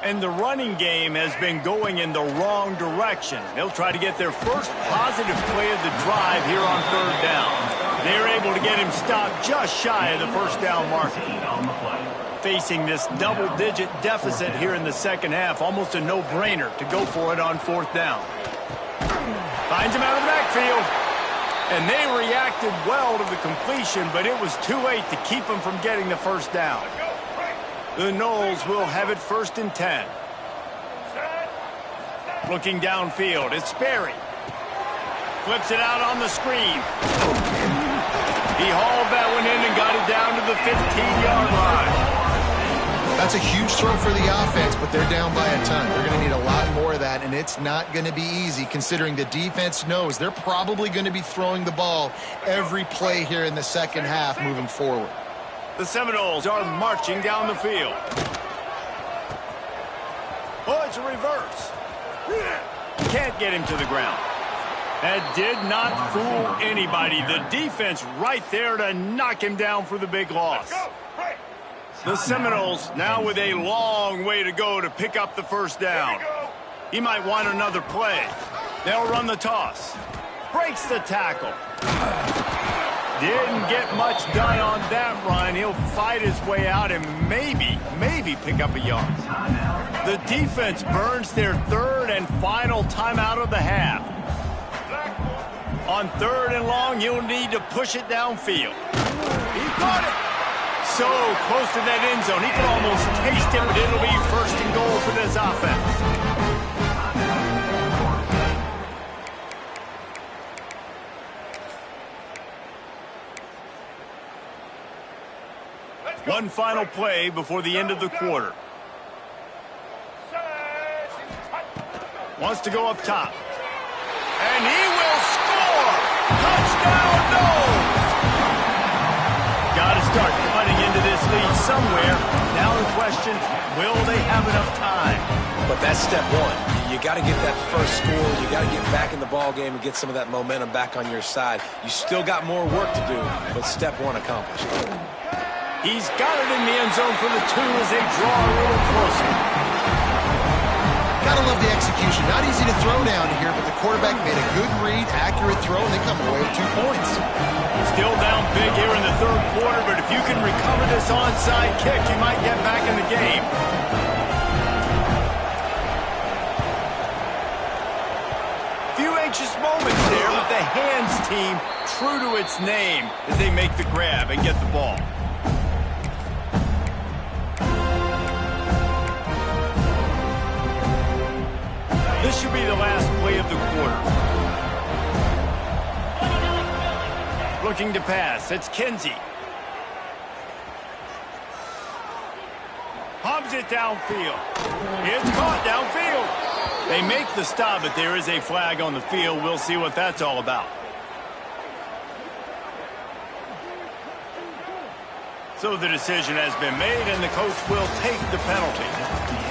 And the running game has been going in the wrong direction. They'll try to get their first positive play of the drive here on third down. They're able to get him stopped just shy of the first down marker. Facing this double-digit deficit here in the second half, almost a no-brainer to go for it on fourth down. Finds him out of the backfield. And they reacted well to the completion, but it was too late to keep him from getting the first down. The Noles will have it 1st and 10. Looking downfield, it's Sperry. Flips it out on the screen. He hauled that one in and got it down to the 15-yard line.
That's a huge throw for the offense, but they're down by a ton. They're going to need a lot more of that, and it's not going to be easy considering the defense knows they're probably going to be throwing the ball every play here in the second half moving forward.
The Seminoles are marching down the field. Oh, it's a reverse. Can't get him to the ground. That did not fool anybody. The defense right there to knock him down for the big loss. The Seminoles now with a long way to go to pick up the first down. He might want another play. They'll run the toss. Breaks the tackle. Didn't get much done on that run. He'll fight his way out and maybe pick up a yard. The defense burns their third and final timeout of the half. On 3rd and long, he'll need to push it downfield. He caught it. So close to that end zone, he could almost taste it, but it'll be 1st and goal for this offense. One final play before the end of the quarter. Wants to go up top. And he will score! Touchdown, Noles! Got to start cutting into this lead somewhere. Now the question, will they have enough time?
But that's step one. You got to get that first score. You got to get back in the ball game and get some of that momentum back on your side. You still got more work to do, but step one accomplished.
He's got it in the end zone for the 2 as they draw a little closer.
Gotta love the execution. Not easy to throw down here, but the quarterback made a good read, accurate throw, and they come away with 2 points.
Still down big here in the 3rd quarter, but if you can recover this onside kick, you might get back in the game. Few anxious moments there, but the hands team true to its name as they make the grab and get the ball. This should be the last play of the quarter. Looking to pass. It's Kinsey. Hubs it downfield. It's caught downfield. They make the stop, but there is a flag on the field. We'll see what that's all about. So the decision has been made, and the coach will take the penalty.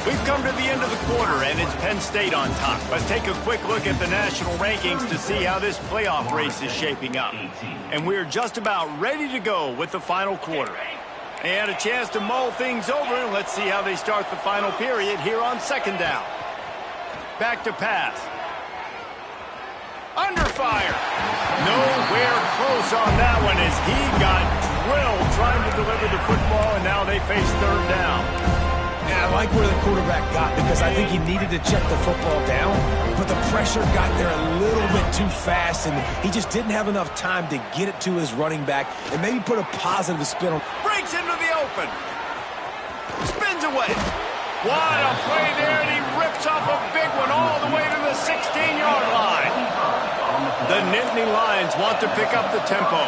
We've come to the end of the quarter, and it's Penn State on top. Let's take a quick look at the national rankings to see how this playoff race is shaping up. And we're just about ready to go with the final quarter. They had a chance to mull things over, and let's see how they start the final period here on second down. Back to pass. Under fire. Nowhere close on that one as he got drilled trying to deliver the football, and now they face third down.
Yeah, I like where the quarterback got because I think he needed to check the football down, but the pressure got there a little bit too fast, and he just didn't have enough time to get it to his running back and maybe put a positive spin on.
Breaks into the open. Spins away. What a play there, and he rips off a big one all the way to the 16-yard line. The Nittany Lions want to pick up the tempo.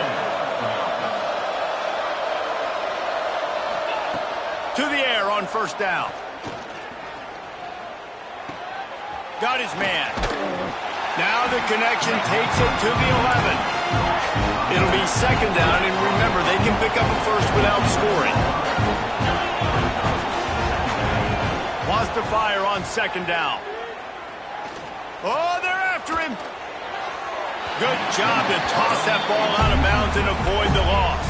To the air on first down. Got his man. Now the connection takes it to the 11. It'll be second down, and remember, they can pick up a first without scoring. Wants to fire on second down. Oh, they're after him. Good job to toss that ball out of bounds and avoid the loss.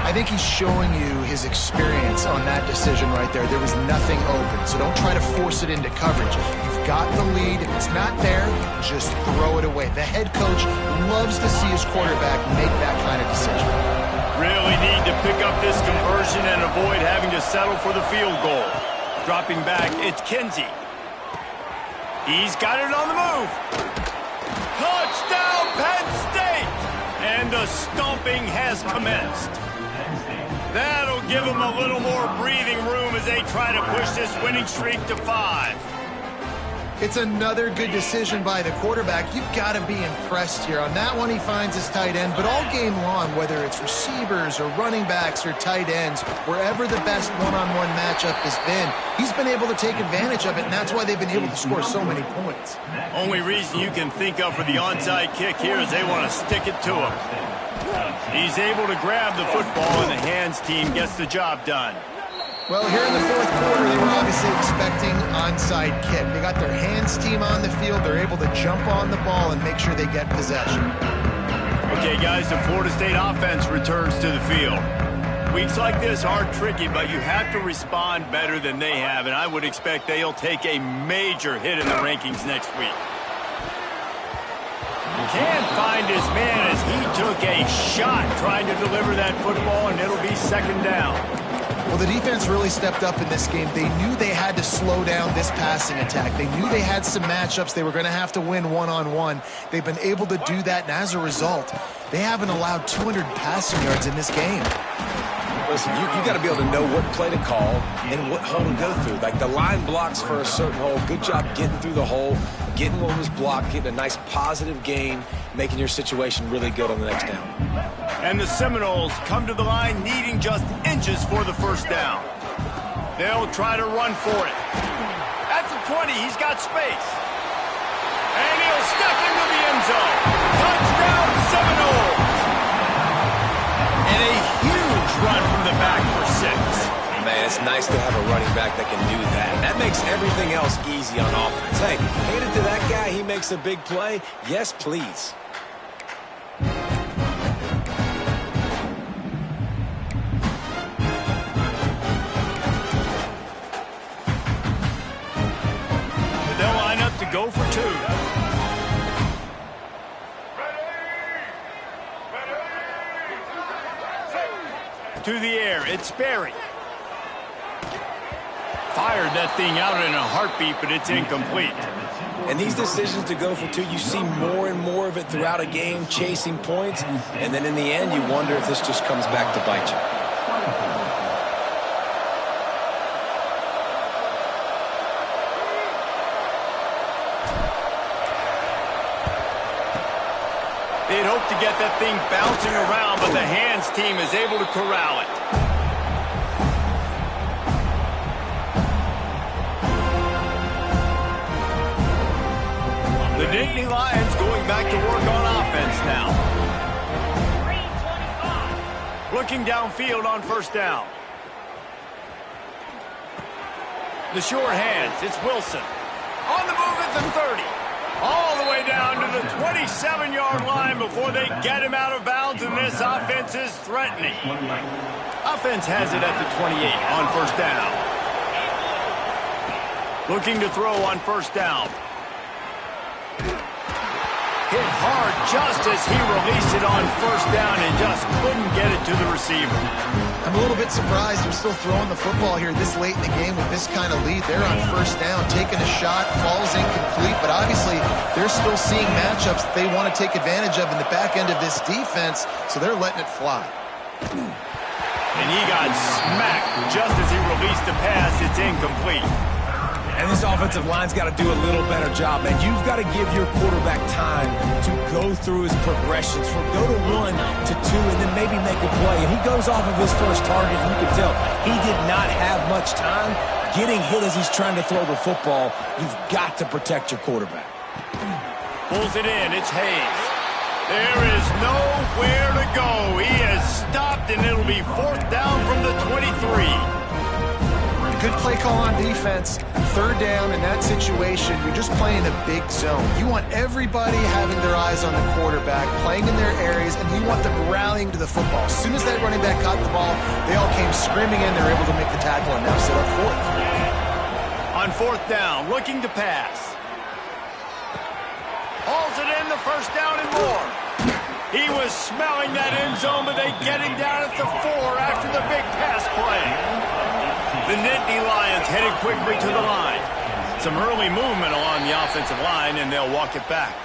I think he's showing you his experience on that decision right there. There was nothing open, so don't try to force it into coverage. You've got the lead. If it's not there, just throw it away. The head coach loves to see his quarterback make that kind of decision.
Really need to pick up this conversion and avoid having to settle for the field goal. Dropping back, it's Kinsey. He's got it on the move. Touchdown, Penn State! And the stomping has commenced. That'll give them a little more breathing room as they try to push this winning streak to 5.
It's another good decision by the quarterback. You've got to be impressed here. On that one, he finds his tight end, but all game long, whether it's receivers or running backs or tight ends, wherever the best one-on-one matchup has been, he's been able to take advantage of it, and that's why they've been able to score so many points.
Only reason you can think of for the onside kick here is they want to stick it to him. He's able to grab the football, and the hands team gets the job done.
Well, here in the fourth quarter, they were obviously expecting onside kick. They got their hands team on the field. They're able to jump on the ball and make sure they get possession.
Okay, guys, the Florida State offense returns to the field. Weeks like this are tricky, but you have to respond better than they have, and I would expect they'll take a major hit in the rankings next week. Can't find his man as he took a shot trying to deliver that football, and it'll be second down.
Well, the defense really stepped up in this game. They knew they had to slow down this passing attack. They knew they had some matchups they were going to have to win one-on-one. They've been able to do that, and as a result, they haven't allowed 200 passing yards in this game.
Listen, you got to be able to know what play to call and what hole to go through. Like the line blocks for a certain hole. Good job getting through the hole, getting what was blocked, getting a nice positive gain, making your situation really good on the next down.
And the Seminoles come to the line needing just inches for the first down. They'll try to run for it. At the 20, he's got space. And he'll step into the end zone. Touchdown, Seminoles! And a huge run from the back for 6.
Man, it's nice to have a running back that can do that. That makes everything else easy on offense. Hey, hand it to that guy, he makes a big play. Yes, please.
They'll line up to go for 2. To the air, it's Sperry. Fired that thing out in a heartbeat, but it's incomplete.
And these decisions to go for two, you see more and more of it throughout a game, chasing points, and then in the end, you wonder if this just comes back to bite you.
They'd hope to get that thing bouncing around, but the hands team is able to corral it. The Nittany Lions going back to work on offense now.
325.
Looking downfield on first down. The short hands, it's Wilson. On the move at the 30. All the way down to the 27-yard line before they get him out of bounds, and this offense is threatening. Offense has it at the 28 on first down. Looking to throw on first down. Hit hard just as he released it on first down and just couldn't get it to the receiver.
I'm a little bit surprised they're still throwing the football here this late in the game with this kind of lead. They're on first down, taking a shot, falls incomplete, but obviously they're still seeing matchups that they want to take advantage of in the back end of this defense, so they're letting it fly.
And he got smacked just as he released the pass. It's incomplete.
And this offensive line's got to do a little better job, man. You've got to give your quarterback time to go through his progressions, from go to 1 to 2, and then maybe make a play. And he goes off of his first target. You can tell he did not have much time getting hit as he's trying to throw the football. You've got to protect your quarterback.
Pulls it in. It's Hayes. There is nowhere to go. He has stopped, and it'll be fourth down from the 23.
Good play call on defense. Third down in that situation, you're just playing a big zone. You want everybody having their eyes on the quarterback, playing in their areas, and you want them rallying to the football. As soon as that running back caught the ball, they all came screaming in. They were able to make the tackle and now set up fourth.
On fourth down, looking to pass. Hauls it in, the first down and more. He was smelling that end zone, but they get him down at the 4 after the big pass play. The Nittany Lions headed quickly to the line. Some early movement along the offensive line, and they'll walk it back.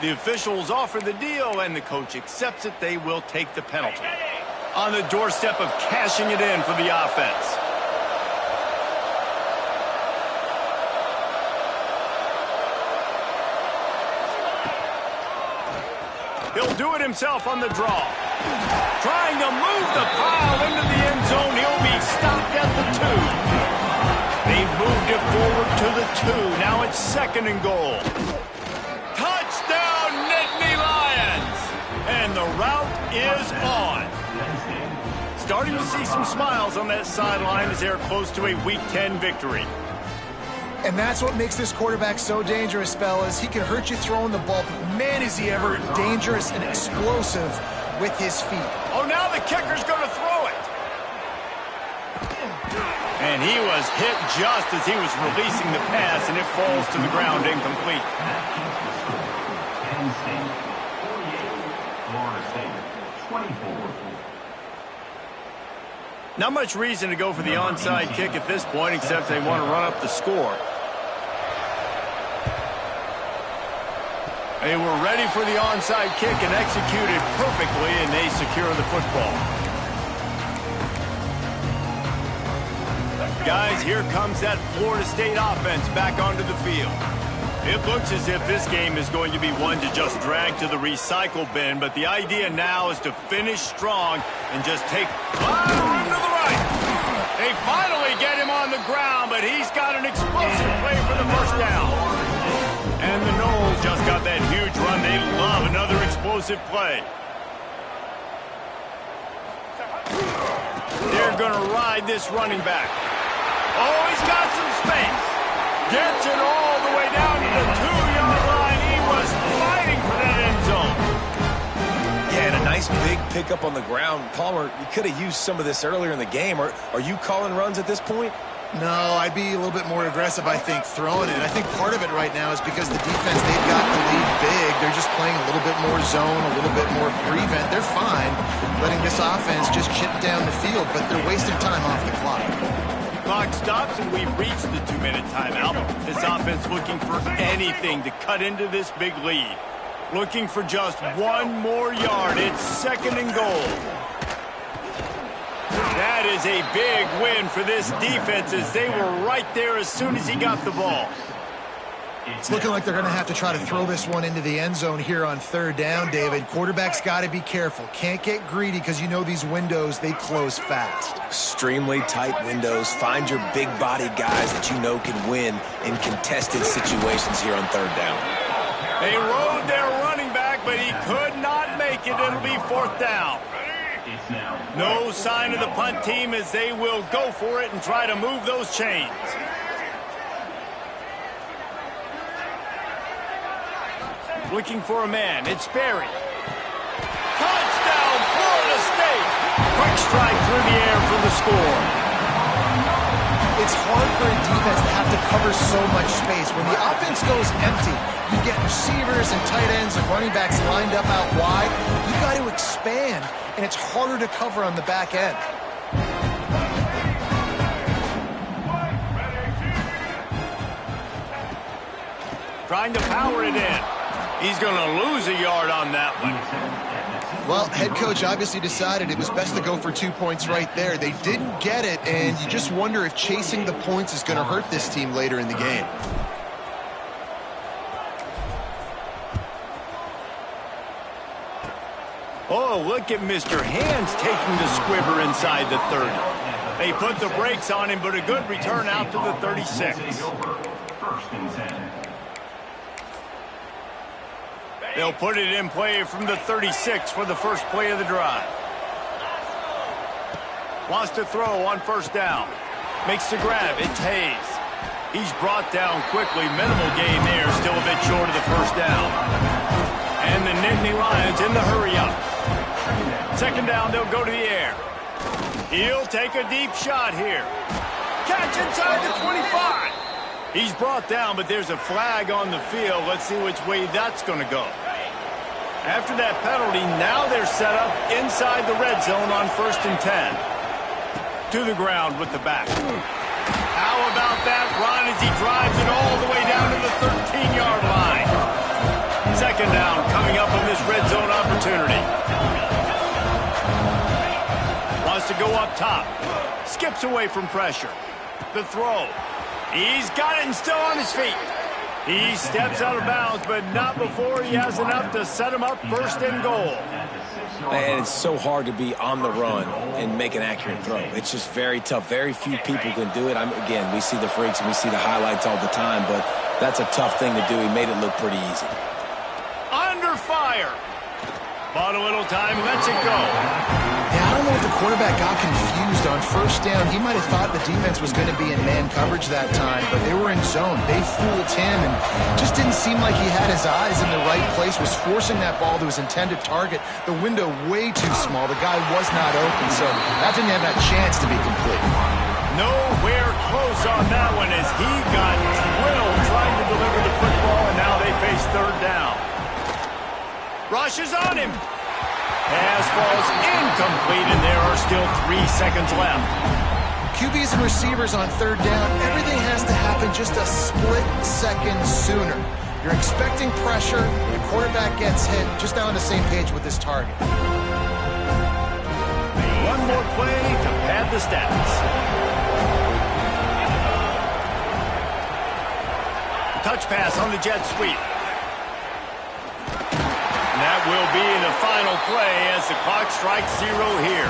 The officials offer the deal, and the coach accepts it. They will take the penalty. On the doorstep of cashing it in for the offense. He'll do it himself on the draw. Trying to move the pile into the end zone. He'll be stopped at the 2. They've moved it forward to the 2. Now it's second and goal. Touchdown, Nittany Lions! And the route is on. Starting to see some smiles on that sideline as they're close to a Week 10 victory.
And that's what makes this quarterback so dangerous, fellas. He can hurt you throwing the ball, but man, is he ever dangerous and explosive with his feet.
Oh, now the kicker's going to throw it. And he was hit just as he was releasing the pass, and it falls to the ground incomplete.
Penn State, 48. Florida State, 24.
Not much reason to go for the onside kick at this point, except they want to run up the score. They were ready for the onside kick and executed perfectly, and they secure the football. Guys, here comes that Florida State offense back onto the field. It looks as if this game is going to be one to just drag to the recycle bin, but the idea now is to finish strong and just take run to the right. They finally get him on the ground, but he's got an explosive play for the first down. And the Noles just got that huge run. They love another explosive play. They're going to ride this running back. Oh, he's got some space. Gets it all the way down to the 2-yard line. He was fighting for that end zone.
Yeah, and a nice big pickup on the ground. Palmer, you could have used some of this earlier in the game. Are you calling runs at this point?
No, I'd be a little bit more aggressive, I think, throwing it. I think part of it right now is because the defense, they've got the lead big. They're just playing a little bit more zone, a little bit more prevent. They're fine letting this offense just chip down the field, but they're wasting time off the clock.
Clock stops, and we've reached the 2-minute timeout. This offense looking for anything to cut into this big lead. Looking for just one more yard. It's 2nd and goal. That is a big win for this defense, as they were right there as soon as he got the ball.
It's looking like they're going to have to try to throw this one into the end zone here on 3rd down, David. Quarterback's got to be careful. Can't get greedy because you know these windows, they close fast.
Extremely tight windows. Find your big body guys that you know can win in contested situations here on 3rd down.
They rode their running back, but he could not make it. It'll be 4th down. No sign of the punt team as they will go for it and try to move those chains. Looking for a man. It's Berry. Touchdown, Florida State. Quick strike through the air for the score.
It's hard for a defense to have to cover so much space. When the offense goes empty, you get receivers and tight ends and running backs lined up out wide. You got to expand, and it's harder to cover on the back end.
Trying to power it in. He's going to lose a yard on that one.
Well, head coach obviously decided it was best to go for 2 points right there. They didn't get it, and you just wonder if chasing the points is going to hurt this team later in the game.
Oh, look at Mr. Hands taking the squibber inside the 30. They put the brakes on him, but a good return out to the 36.
1st and 10.
They'll put it in play from the 36 for the first play of the drive. Wants to throw on 1st down. Makes the grab. It's Hayes. He's brought down quickly. Minimal gain there. Still a bit short of the 1st down. And the Nittany Lions in the hurry up. 2nd down, they'll go to the air. He'll take a deep shot here. Catch inside the 25. He's brought down, but there's a flag on the field. Let's see which way that's going to go. After that penalty, now they're set up inside the red zone on 1st and 10. To the ground with the back. How about that run as he drives it all the way down to the 13-yard line? 2nd down coming up on this red zone opportunity. Wants to go up top. Skips away from pressure. The throw. He's got it and still on his feet. He steps out of bounds, but not before he has enough to set him up 1st and goal.
And it's so hard to be on the run and make an accurate throw. It's just very tough. Very few people can do it. Again, we see the freaks and we see the highlights all the time, but that's a tough thing to do. He made it look pretty easy.
Under fire. Bought a little time, lets it go.
Yeah, I don't know if the quarterback got confused on 1st down. He might have thought the defense was going to be in man coverage that time, but they were in zone. They fooled him, and just didn't seem like he had his eyes in the right place, was forcing that ball to his intended target. The window way too small. The guy was not open, so that didn't have that chance to be complete.
Nowhere close on that one as he got drilled trying to deliver the football, and now they face 3rd down. Rushes on him. Pass falls incomplete, and there are still 3 seconds left.
QBs and receivers on 3rd down, everything has to happen just a split second sooner. You're expecting pressure, the quarterback gets hit, just not on the same page with his target.
One more play to pad the stats. Touch pass on the jet sweep. That will be the final play as the clock strikes 0 here.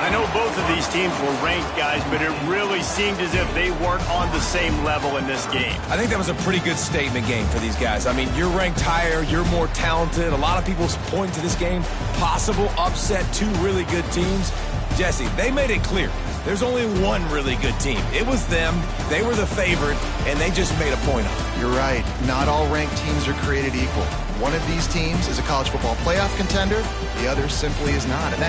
I know both of these teams were ranked, guys, but it really seemed as if they weren't on the same level in this game.
I think that was a pretty good statement game for these guys. I mean, you're ranked higher, you're more talented. A lot of people point to this game, possible upset, 2 really good teams. Jesse, they made it clear. There's only one really good team. It was them. They were the favorite, and they just made a point of it.
You're right. Not all ranked teams are created equal. One of these teams is a college football playoff contender. The other simply is not. And